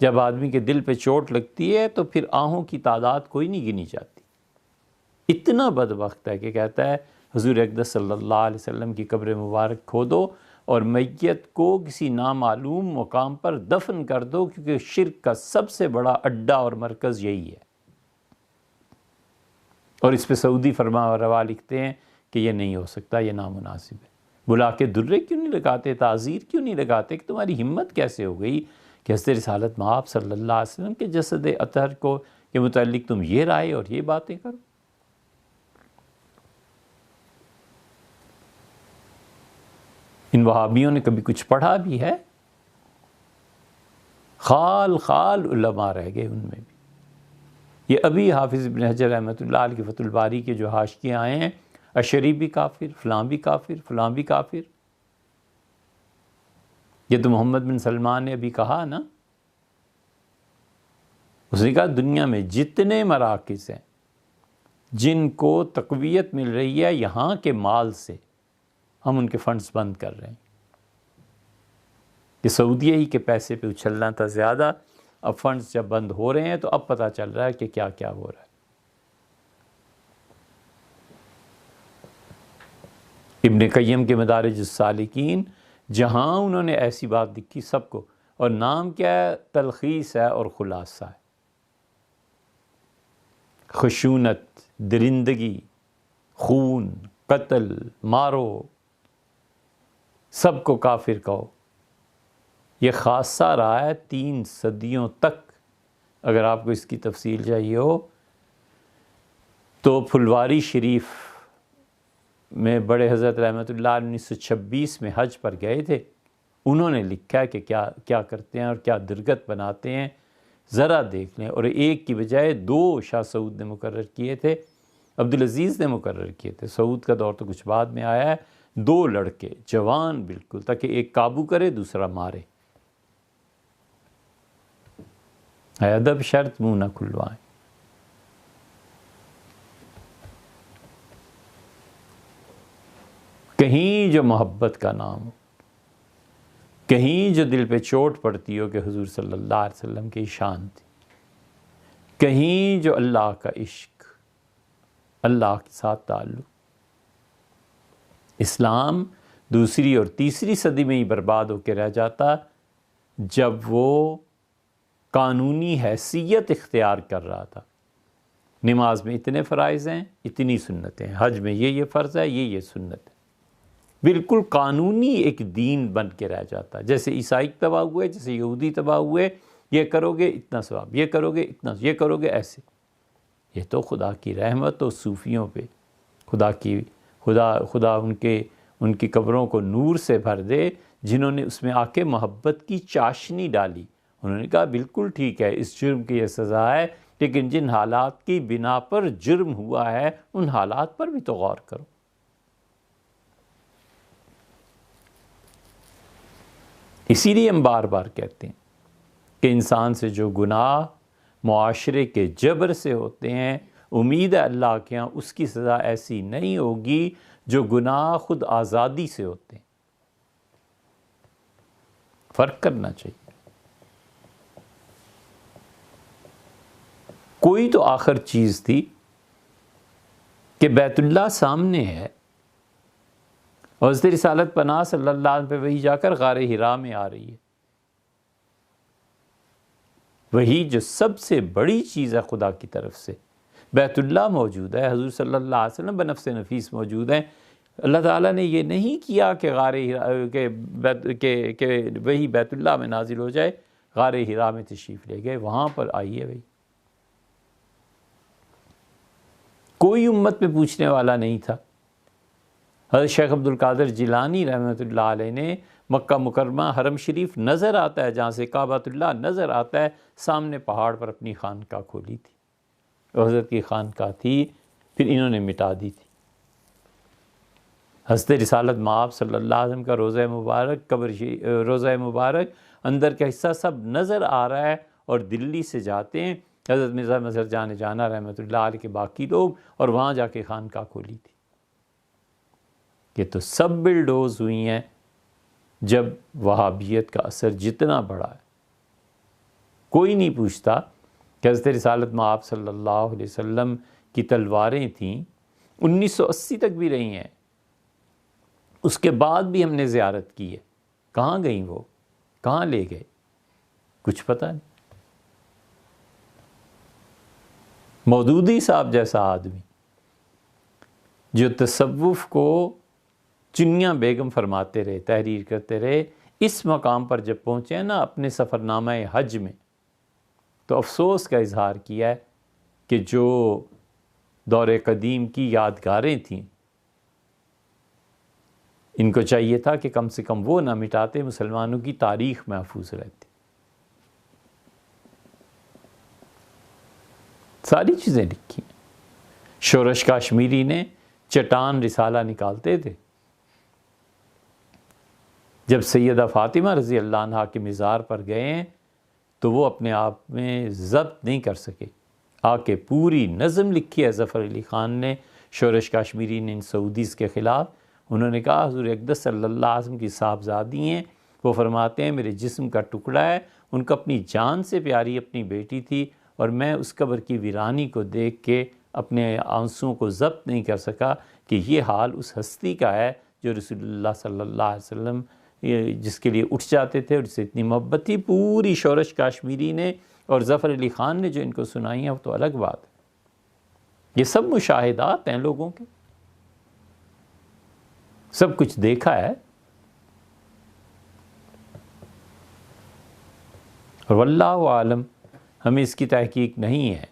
جب آدمی کے دل پہ چوٹ لگتی ہے تو پھر آہوں کی تعداد کوئی نہیں گنی جاتی۔ اتنا بدبخت ہے کہ کہتا ہے حضور اقدس صلی اللہ علیہ وسلم کی قبر مبارک کھودو اور میت کو کسی نامعلوم مقام پر دفن کر دو، کیونکہ شرک کا سب سے بڑا اڈا اور مرکز یہی ہے۔ اور اس پہ سعودی فرما روا لکھتے ہیں کہ یہ نہیں ہو سکتا، یہ نامناسب ہے۔ بلا کے درے کیوں نہیں لگاتے، تعزیر کیوں نہیں لگاتے کہ تمہاری ہمت کیسے ہو گئی کہ حضرت رسالت مآب صلی اللہ علیہ وسلم کے جسد اطہر کو کے متعلق تم یہ رائے اور یہ باتیں کرو۔ ان وہابیوں نے کبھی کچھ پڑھا بھی ہے؟ خال علماء رہ گئے ان میں بھی۔ یہ ابھی حافظ ابن حجر رحمۃ اللہ علیہ کے فتح الباری کے جو حاشیے آئے ہیں، اشعری بھی کافر، فلاں بھی کافر، فلاں بھی کافر، یہ تو محمد بن سلمان نے ابھی کہا نا، اس نے کہا دنیا میں جتنے مراکز ہیں جن کو تقویت مل رہی ہے یہاں کے مال سے، ہم ان کے فنڈز بند کر رہے ہیں۔ کہ سعودیہ ہی کے پیسے پہ اچھلنا تھا زیادہ، اب فنڈز جب بند ہو رہے ہیں تو اب پتہ چل رہا ہے کہ کیا کیا ہو رہا ہے۔ ابن قیم کے مدارج السالکین، جہاں انہوں نے ایسی بات لکھی سب کو، اور نام کیا ہے؟ تلخیص ہے اور خلاصہ ہے۔ خشونت درندگی، خون، قتل، مارو، سب کو کافر کہو، یہ خاصہ رہا ہے 3 صدیوں تک۔ اگر آپ کو اس کی تفصیل چاہیے ہو تو پھلواری شریف میں بڑے حضرت رحمۃ اللہ 1926 میں حج پر گئے تھے، انہوں نے لکھا ہے کہ کیا کرتے ہیں اور کیا درگت بناتے ہیں، ذرا دیکھ لیں۔ اور ایک کی بجائے 2 شاہ سعود نے مقرر کیے تھے، عبدالعزیز نے مقرر کیے تھے، سعود کا دور تو کچھ بعد میں آیا ہے۔ 2 لڑکے جوان بالکل، تاکہ ایک قابو کرے دوسرا مارے۔ ہے ادب شرط منہ نہ کھلوائیں۔ کہیں جو محبت کا نام ہو، کہیں جو دل پہ چوٹ پڑتی ہو کہ حضور صلی اللہ علیہ وسلم کی شان تھی، کہیں جو اللہ کا عشق، اللہ کے ساتھ تعلق۔ اسلام 2 اور 3 صدی میں ہی برباد ہو کے رہ جاتا جب وہ قانونی حیثیت اختیار کر رہا تھا۔ نماز میں اتنے فرائض ہیں، اتنی سنتیں ہیں، حج میں یہ فرض ہے، یہ سنت ہے، بالکل قانونی ایک دین بن کے رہ جاتا ہے۔ جیسے عیسائی تباہ ہوئے، جیسے یہودی تباہ ہوئے، یہ کرو گے اتنا ثواب، یہ کرو گے اتنا، یہ کرو گے ایسے۔ یہ تو خدا کی رحمت و صوفیوں پہ، خدا ان کی قبروں کو نور سے بھر دے، جنہوں نے اس میں آ کے محبت کی چاشنی ڈالی۔ انہوں نے کہا بالکل ٹھیک ہے، اس جرم کی یہ سزا ہے، لیکن جن حالات کی بنا پر جرم ہوا ہے ان حالات پر بھی تو غور کرو۔ اسی لیے ہم بار بار کہتے ہیں کہ انسان سے جو گناہ معاشرے کے جبر سے ہوتے ہیں، امید ہے اللہ کے ہاں اس کی سزا ایسی نہیں ہوگی جو گناہ خود آزادی سے ہوتے ہیں۔ فرق کرنا چاہیے۔ کوئی تو آخر چیز تھی کہ بیت اللہ سامنے ہے اور حضرت رسالت پناہ صلی اللہ علیہ وسلم پہ وحی جا کر غار حرا میں آ رہی ہے۔ وہی جو سب سے بڑی چیز ہے خدا کی طرف سے، بیت اللہ موجود ہے، حضور صلی اللہ علیہ وسلم بنفس نفیس موجود ہیں۔ اللہ تعالیٰ نے یہ نہیں کیا کہ غار حرا کہ وہی بیت اللہ میں نازل ہو جائے، غار حرا میں تشریف لے گئے، وہاں پر آئی ہے وہی۔ کوئی امت میں پوچھنے والا نہیں تھا۔ حضرت شیخ عبد القادر جیلانی رحمۃ اللہ علیہ نے مکہ مکرمہ حرم شریف نظر آتا ہے، جہاں سے کعبۃ اللہ نظر آتا ہے، سامنے پہاڑ پر اپنی خانقاہ کھولی تھی، حضرت کی خانقاہ تھی، پھر انہوں نے مٹا دی تھی۔ حضرت رسالت مآب صلی اللہ علیہ وسلم کا روضہ مبارک، روضہ مبارک اندر کا حصہ سب نظر آ رہا ہے، اور دلی سے جاتے ہیں حضرت مرزا مظہر جان جانا رحمۃ اللہ علیہ کے باقی لوگ، اور وہاں جا کے خانقاہ کھولی تھی۔ یہ تو سب بلڈوز ہوئی ہیں جب وہابیت کا اثر جتنا بڑا ہے۔ کوئی نہیں پوچھتا کہ حضرت رسالت مآب صلی اللہ علیہ وسلم کی تلواریں تھیں، 1980 تک بھی رہی ہیں، اس کے بعد بھی ہم نے زیارت کی ہے، کہاں گئیں وہ، کہاں لے گئے، کچھ پتہ نہیں۔ مودودی صاحب جیسا آدمی جو تصوف کو چنیاں بیگم فرماتے رہے، تحریر کرتے رہے، اس مقام پر جب پہنچے ہیں نا اپنے سفرنامہ حج میں، تو افسوس کا اظہار کیا ہے کہ جو دور قدیم کی یادگاریں تھیں، ان کو چاہیے تھا کہ کم سے کم وہ نہ مٹاتے، مسلمانوں کی تاریخ محفوظ رہتی۔ ساری چیزیں لکھی ہیں۔ شورش کاشمیری نے چٹان رسالہ نکالتے تھے، جب سیدہ فاطمہ رضی اللہ عنہا کے مزار پر گئے ہیں تو وہ اپنے آپ میں ضبط نہیں کر سکے، آ کے پوری نظم لکھی ہے ظفر علی خان نے، شورش کاشمیری نے ان سعودیز کے خلاف۔ انہوں نے کہا حضور اقدس صلی اللہ علیہ وسلم کی صاحبزادی ہیں، وہ فرماتے ہیں میرے جسم کا ٹکڑا ہے، ان کو اپنی جان سے پیاری اپنی بیٹی تھی، اور میں اس قبر کی ویرانی کو دیکھ کے اپنے آنسوؤں کو ضبط نہیں کر سکا کہ یہ حال اس ہستی کا ہے جو رسول اللہ صلی اللہ علیہ وسلم جس کے لیے اٹھ جاتے تھے اور جس سے اتنی محبت تھی۔ پوری شورش کاشمیری نے اور ظفر علی خان نے جو ان کو سنائی ہیں وہ تو الگ بات ہے۔ یہ سب مشاہدات ہیں لوگوں کے، سب کچھ دیکھا ہے. اور واللہ عالم، ہمیں اس کی تحقیق نہیں ہے،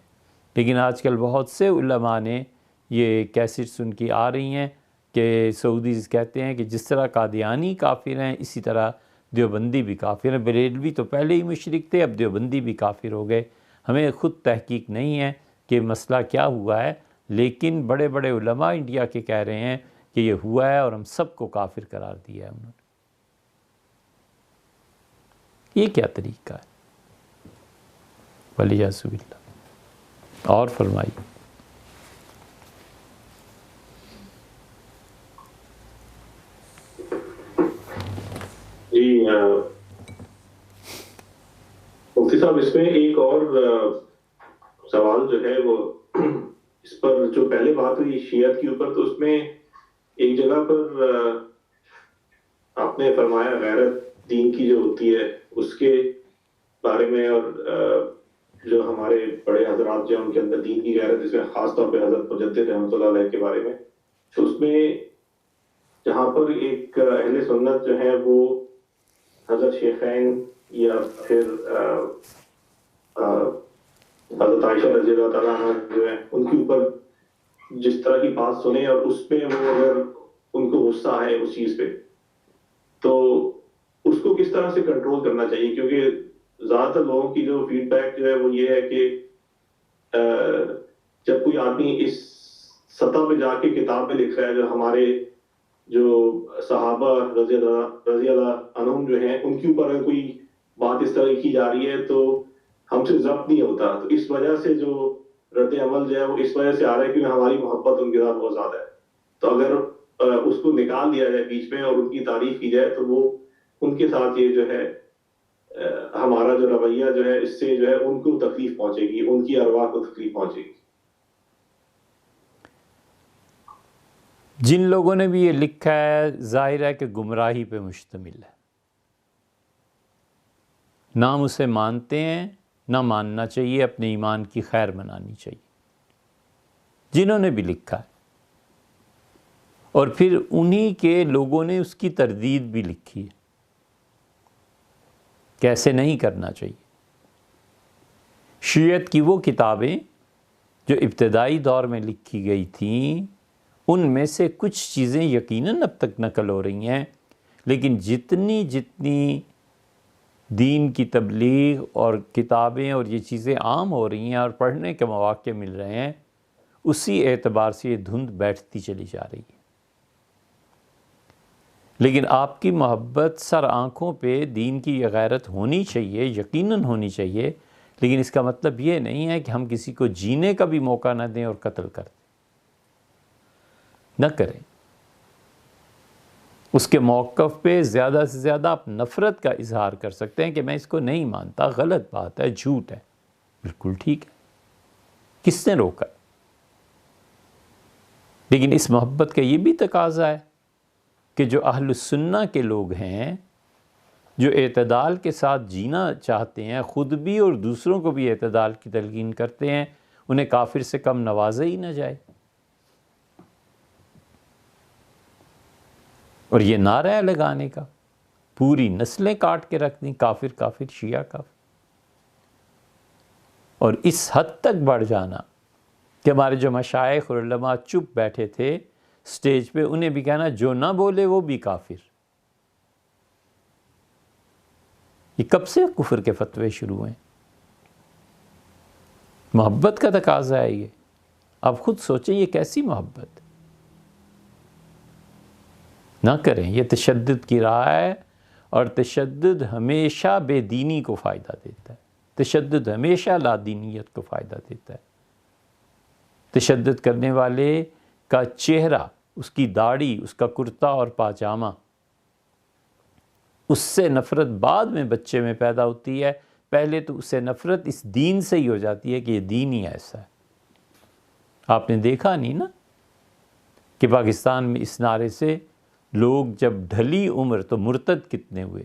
لیکن آج کل بہت سے علماء نے یہ کیسٹس ان کی آ رہی ہیں کہ سعودیز کہتے ہیں کہ جس طرح قادیانی کافر ہیں اسی طرح دیوبندی بھی کافر ہیں. بریلوی تو پہلے ہی مشرک تھے، اب دیوبندی بھی کافر ہو گئے. ہمیں خود تحقیق نہیں ہے کہ مسئلہ کیا ہوا ہے، لیکن بڑے بڑے علماء انڈیا کے کہہ رہے ہیں کہ یہ ہوا ہے اور ہم سب کو کافر قرار دیا ہے انہوں نے. یہ کیا طریقہ ہے؟ ولیعذ باللہ. اور فرمائیے. جی مفتی صاحب، اس میں ایک اور سوال جو ہے وہ اس پر جو پہلے بات ہوئی شیعت کے اوپر، تو اس میں ایک جگہ پر آپ نے فرمایا غیرت دین کی جو ہوتی ہے اس کے بارے میں، اور جو ہمارے بڑے حضرات جو ہیں ان کے اندر دین کی غیرت، جس میں خاص طور پہ حضرت مجدد رحمۃ اللہ علیہ کے بارے میں، تو اس میں جہاں پر ایک اہل سنت جو ہے وہ حضرت شیخین یا پھر حضرت عائشہ رضی اللہ تعالیٰ عنہ جو ہے ان کے اوپر جس طرح کی بات سنے اور اس پہ وہ اگر ان کو غصہ ہے اس چیز پہ، تو اس کو کس طرح سے کنٹرول کرنا چاہیے؟ کیونکہ زیادہ تر لوگوں کی جو فیڈ بیک جو ہے وہ یہ ہے کہ جب کوئی آدمی اس سطح پہ جا کے کتاب میں لکھ رہا ہے، جو ہمارے جو صحابہ رضی اللہ عنہم جو ہیں ان کے اوپر اگر کوئی بات اس طرح کی جا رہی ہے تو ہم سے ضبط نہیں ہوتا، تو اس وجہ سے جو رد عمل جو ہے وہ اس وجہ سے آ رہا ہے کہ ہماری محبت ان کے ساتھ بہت زیادہ ہے. تو اگر اس کو نکال دیا جائے بیچ میں اور ان کی تعریف کی جائے تو وہ ان کے ساتھ یہ جو ہے ہمارا جو رویہ جو ہے اس سے جو ہے ان کو تکلیف پہنچے گی، ان کی ارواح کو تکلیف پہنچے گی. جن لوگوں نے بھی یہ لکھا ہے ظاہر ہے کہ گمراہی پہ مشتمل ہے. نہ ہم اسے مانتے ہیں، نہ ماننا چاہیے، اپنے ایمان کی خیر منانی چاہیے جنہوں نے بھی لکھا ہے. اور پھر انہی کے لوگوں نے اس کی تردید بھی لکھی ہے، کیسے نہیں کرنا چاہیے. شیعت کی وہ کتابیں جو ابتدائی دور میں لکھی گئی تھیں ان میں سے کچھ چیزیں یقیناً اب تک نقل ہو رہی ہیں، لیکن جتنی دین کی تبلیغ اور کتابیں اور یہ چیزیں عام ہو رہی ہیں اور پڑھنے کے مواقع مل رہے ہیں، اسی اعتبار سے یہ دھند بیٹھتی چلی جا رہی ہے. لیکن آپ کی محبت سر آنکھوں پہ دین کی یہ غیرت ہونی چاہیے، یقیناً ہونی چاہیے، لیکن اس کا مطلب یہ نہیں ہے کہ ہم کسی کو جینے کا بھی موقع نہ دیں اور قتل کر دیں. نہ کریں. اس کے موقف پہ زیادہ سے زیادہ آپ نفرت کا اظہار کر سکتے ہیں کہ میں اس کو نہیں مانتا، غلط بات ہے، جھوٹ ہے. بالکل ٹھیک ہے، کس نے روکا؟ لیکن اس محبت کا یہ بھی تقاضا ہے کہ جو اہل السنہ کے لوگ ہیں، جو اعتدال کے ساتھ جینا چاہتے ہیں، خود بھی اور دوسروں کو بھی اعتدال کی تلقین کرتے ہیں، انہیں کافر سے کم نوازا ہی نہ جائے. اور یہ نعرہ ہے لگانے کا، پوری نسلیں کاٹ کے رکھ دیں کافر کافر، شیعہ کافر. اور اس حد تک بڑھ جانا کہ ہمارے جو مشائخ اور علماء چپ بیٹھے تھے سٹیج پہ، انہیں بھی کہنا جو نہ بولے وہ بھی کافر. یہ کب سے کفر کے فتوے شروع ہیں؟ محبت کا تقاضا ہے یہ. آپ خود سوچیں یہ کیسی محبت؟ نہ کریں. یہ تشدد کی راہ ہے، اور تشدد ہمیشہ بے دینی کو فائدہ دیتا ہے. تشدد ہمیشہ لادینیت کو فائدہ دیتا ہے. تشدد کرنے والے کا چہرہ، اس کی داڑھی، اس کا کرتا اور پاجامہ، اس سے نفرت بعد میں بچے میں پیدا ہوتی ہے. پہلے تو اس سے نفرت اس دین سے ہی ہو جاتی ہے کہ یہ دین ہی ایسا ہے. آپ نے دیکھا نہیں نا کہ پاکستان میں اس نعرے سے لوگ جب ڈھلی عمر تو مرتد کتنے ہوئے.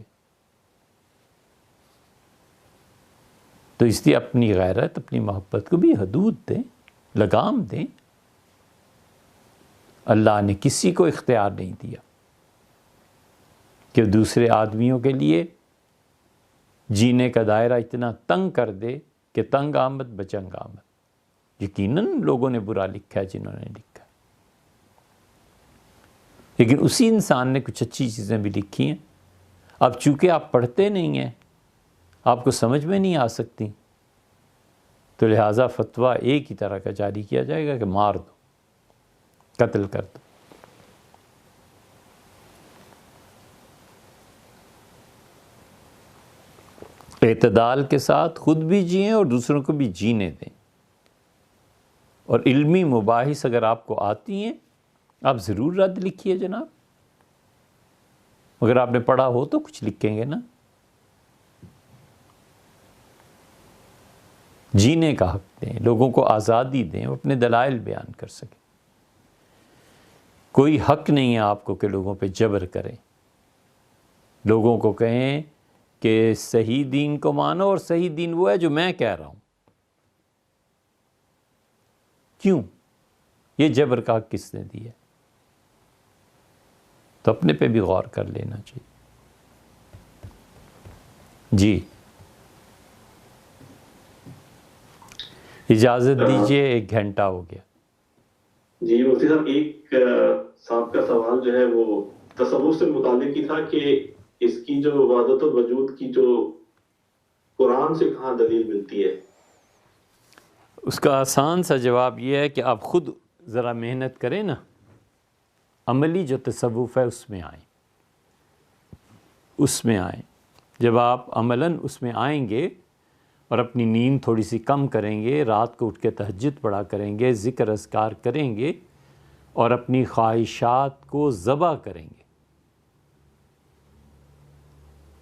تو اس لیے اپنی غیرت، اپنی محبت کو بھی حدود دیں، لگام دیں. اللہ نے کسی کو اختیار نہیں دیا کہ دوسرے آدمیوں کے لیے جینے کا دائرہ اتنا تنگ کر دے کہ تنگ آمد بچنگ آمد۔ یقیناً لوگوں نے برا لکھا ہے جنہوں نے لکھا ہے، لیکن اسی انسان نے کچھ اچھی چیزیں بھی لکھی ہیں۔ اب چونکہ آپ پڑھتے نہیں ہیں، آپ کو سمجھ میں نہیں آ سکتی، تو لہٰذا فتویٰ ایک ہی طرح کا جاری کیا جائے گا کہ مار دو، قتل کر دو۔ اعتدال کے ساتھ خود بھی جئیں اور دوسروں کو بھی جینے دیں، اور علمی مباحث اگر آپ کو آتی ہیں آپ ضرور رد لکھیے جناب، اگر آپ نے پڑھا ہو تو کچھ لکھیں گے نا۔ جینے کا حق دیں، لوگوں کو آزادی دیں، وہ اپنے دلائل بیان کر سکیں۔ کوئی حق نہیں ہے آپ کو کہ لوگوں پہ جبر کریں، لوگوں کو کہیں کہ صحیح دین کو مانو، اور صحیح دین وہ ہے جو میں کہہ رہا ہوں۔ کیوں؟ یہ جبر کا حق کس نے دیا؟ تو اپنے پہ بھی غور کر لینا چاہیے۔ جی اجازت دیجئے، 1 گھنٹہ ہو گیا۔ جی مفتی صاحب، ایک صاحب کا سوال جو ہے وہ تصوف سے متعلق ہی تھا کہ اس کی جو وحدت الوجود کی جو قرآن سے کہاں دلیل ملتی ہے؟ اس کا آسان سا جواب یہ ہے کہ آپ خود ذرا محنت کریں نا، عملی جو تصوف ہے اس میں آئیں، اس میں آئیں۔ جب آپ عملاً اس میں آئیں گے اور اپنی نیند تھوڑی سی کم کریں گے، رات کو اٹھ کے تہجد پڑھا کریں گے، ذکر اذکار کریں گے، اور اپنی خواہشات کو ذبح کریں گے،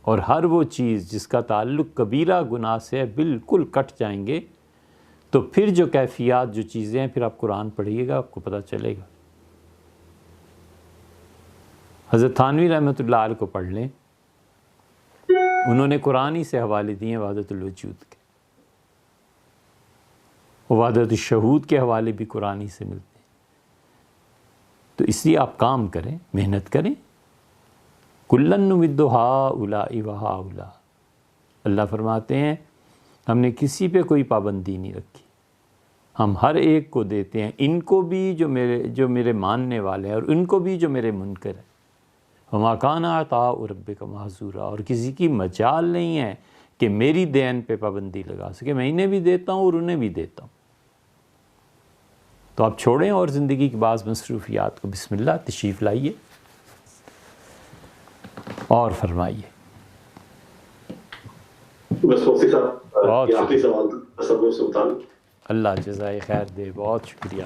اور ہر وہ چیز جس کا تعلق کبیرہ گناہ سے ہے بالکل کٹ جائیں گے، تو پھر جو کیفیات، جو چیزیں ہیں، پھر آپ قرآن پڑھیے گا، آپ کو پتہ چلے گا۔ حضرت تھانوی رحمۃ اللہ علیہ کو پڑھ لیں، انہوں نے قرآن ہی سے حوالے دیے ہیں وحدت الوجود کے، وحدت الشہود کے حوالے بھی قرآن ہی سے ملتے ہیں۔ تو اس لیے آپ کام کریں، محنت کریں۔ کُلًّا نُمِدُّ ہَٰؤُلَاءِ وَہَٰؤُلَاءِ، اللہ فرماتے ہیں ہم نے کسی پہ کوئی پابندی نہیں رکھی، ہم ہر ایک کو دیتے ہیں، ان کو بھی جو میرے ماننے والے ہیں، اور ان کو بھی جو میرے منکر ہیں۔ وَمَا كَانَ عَطَاءُ رَبِّكَ مَحْظُورًا، اور کسی کی مجال نہیں ہے کہ میری دین پہ پابندی لگا سکے، میں انہیں بھی دیتا ہوں اور انہیں بھی دیتا ہوں۔ تو آپ چھوڑیں اور زندگی کی بعض مصروفیات کو، بسم اللہ تشریف لائیے اور فرمائیے۔ بس مفتی صاحب، یہ آخری سوال تصوف سے متعلق۔ اللہ جزائے خیر دے، بہت شکریہ۔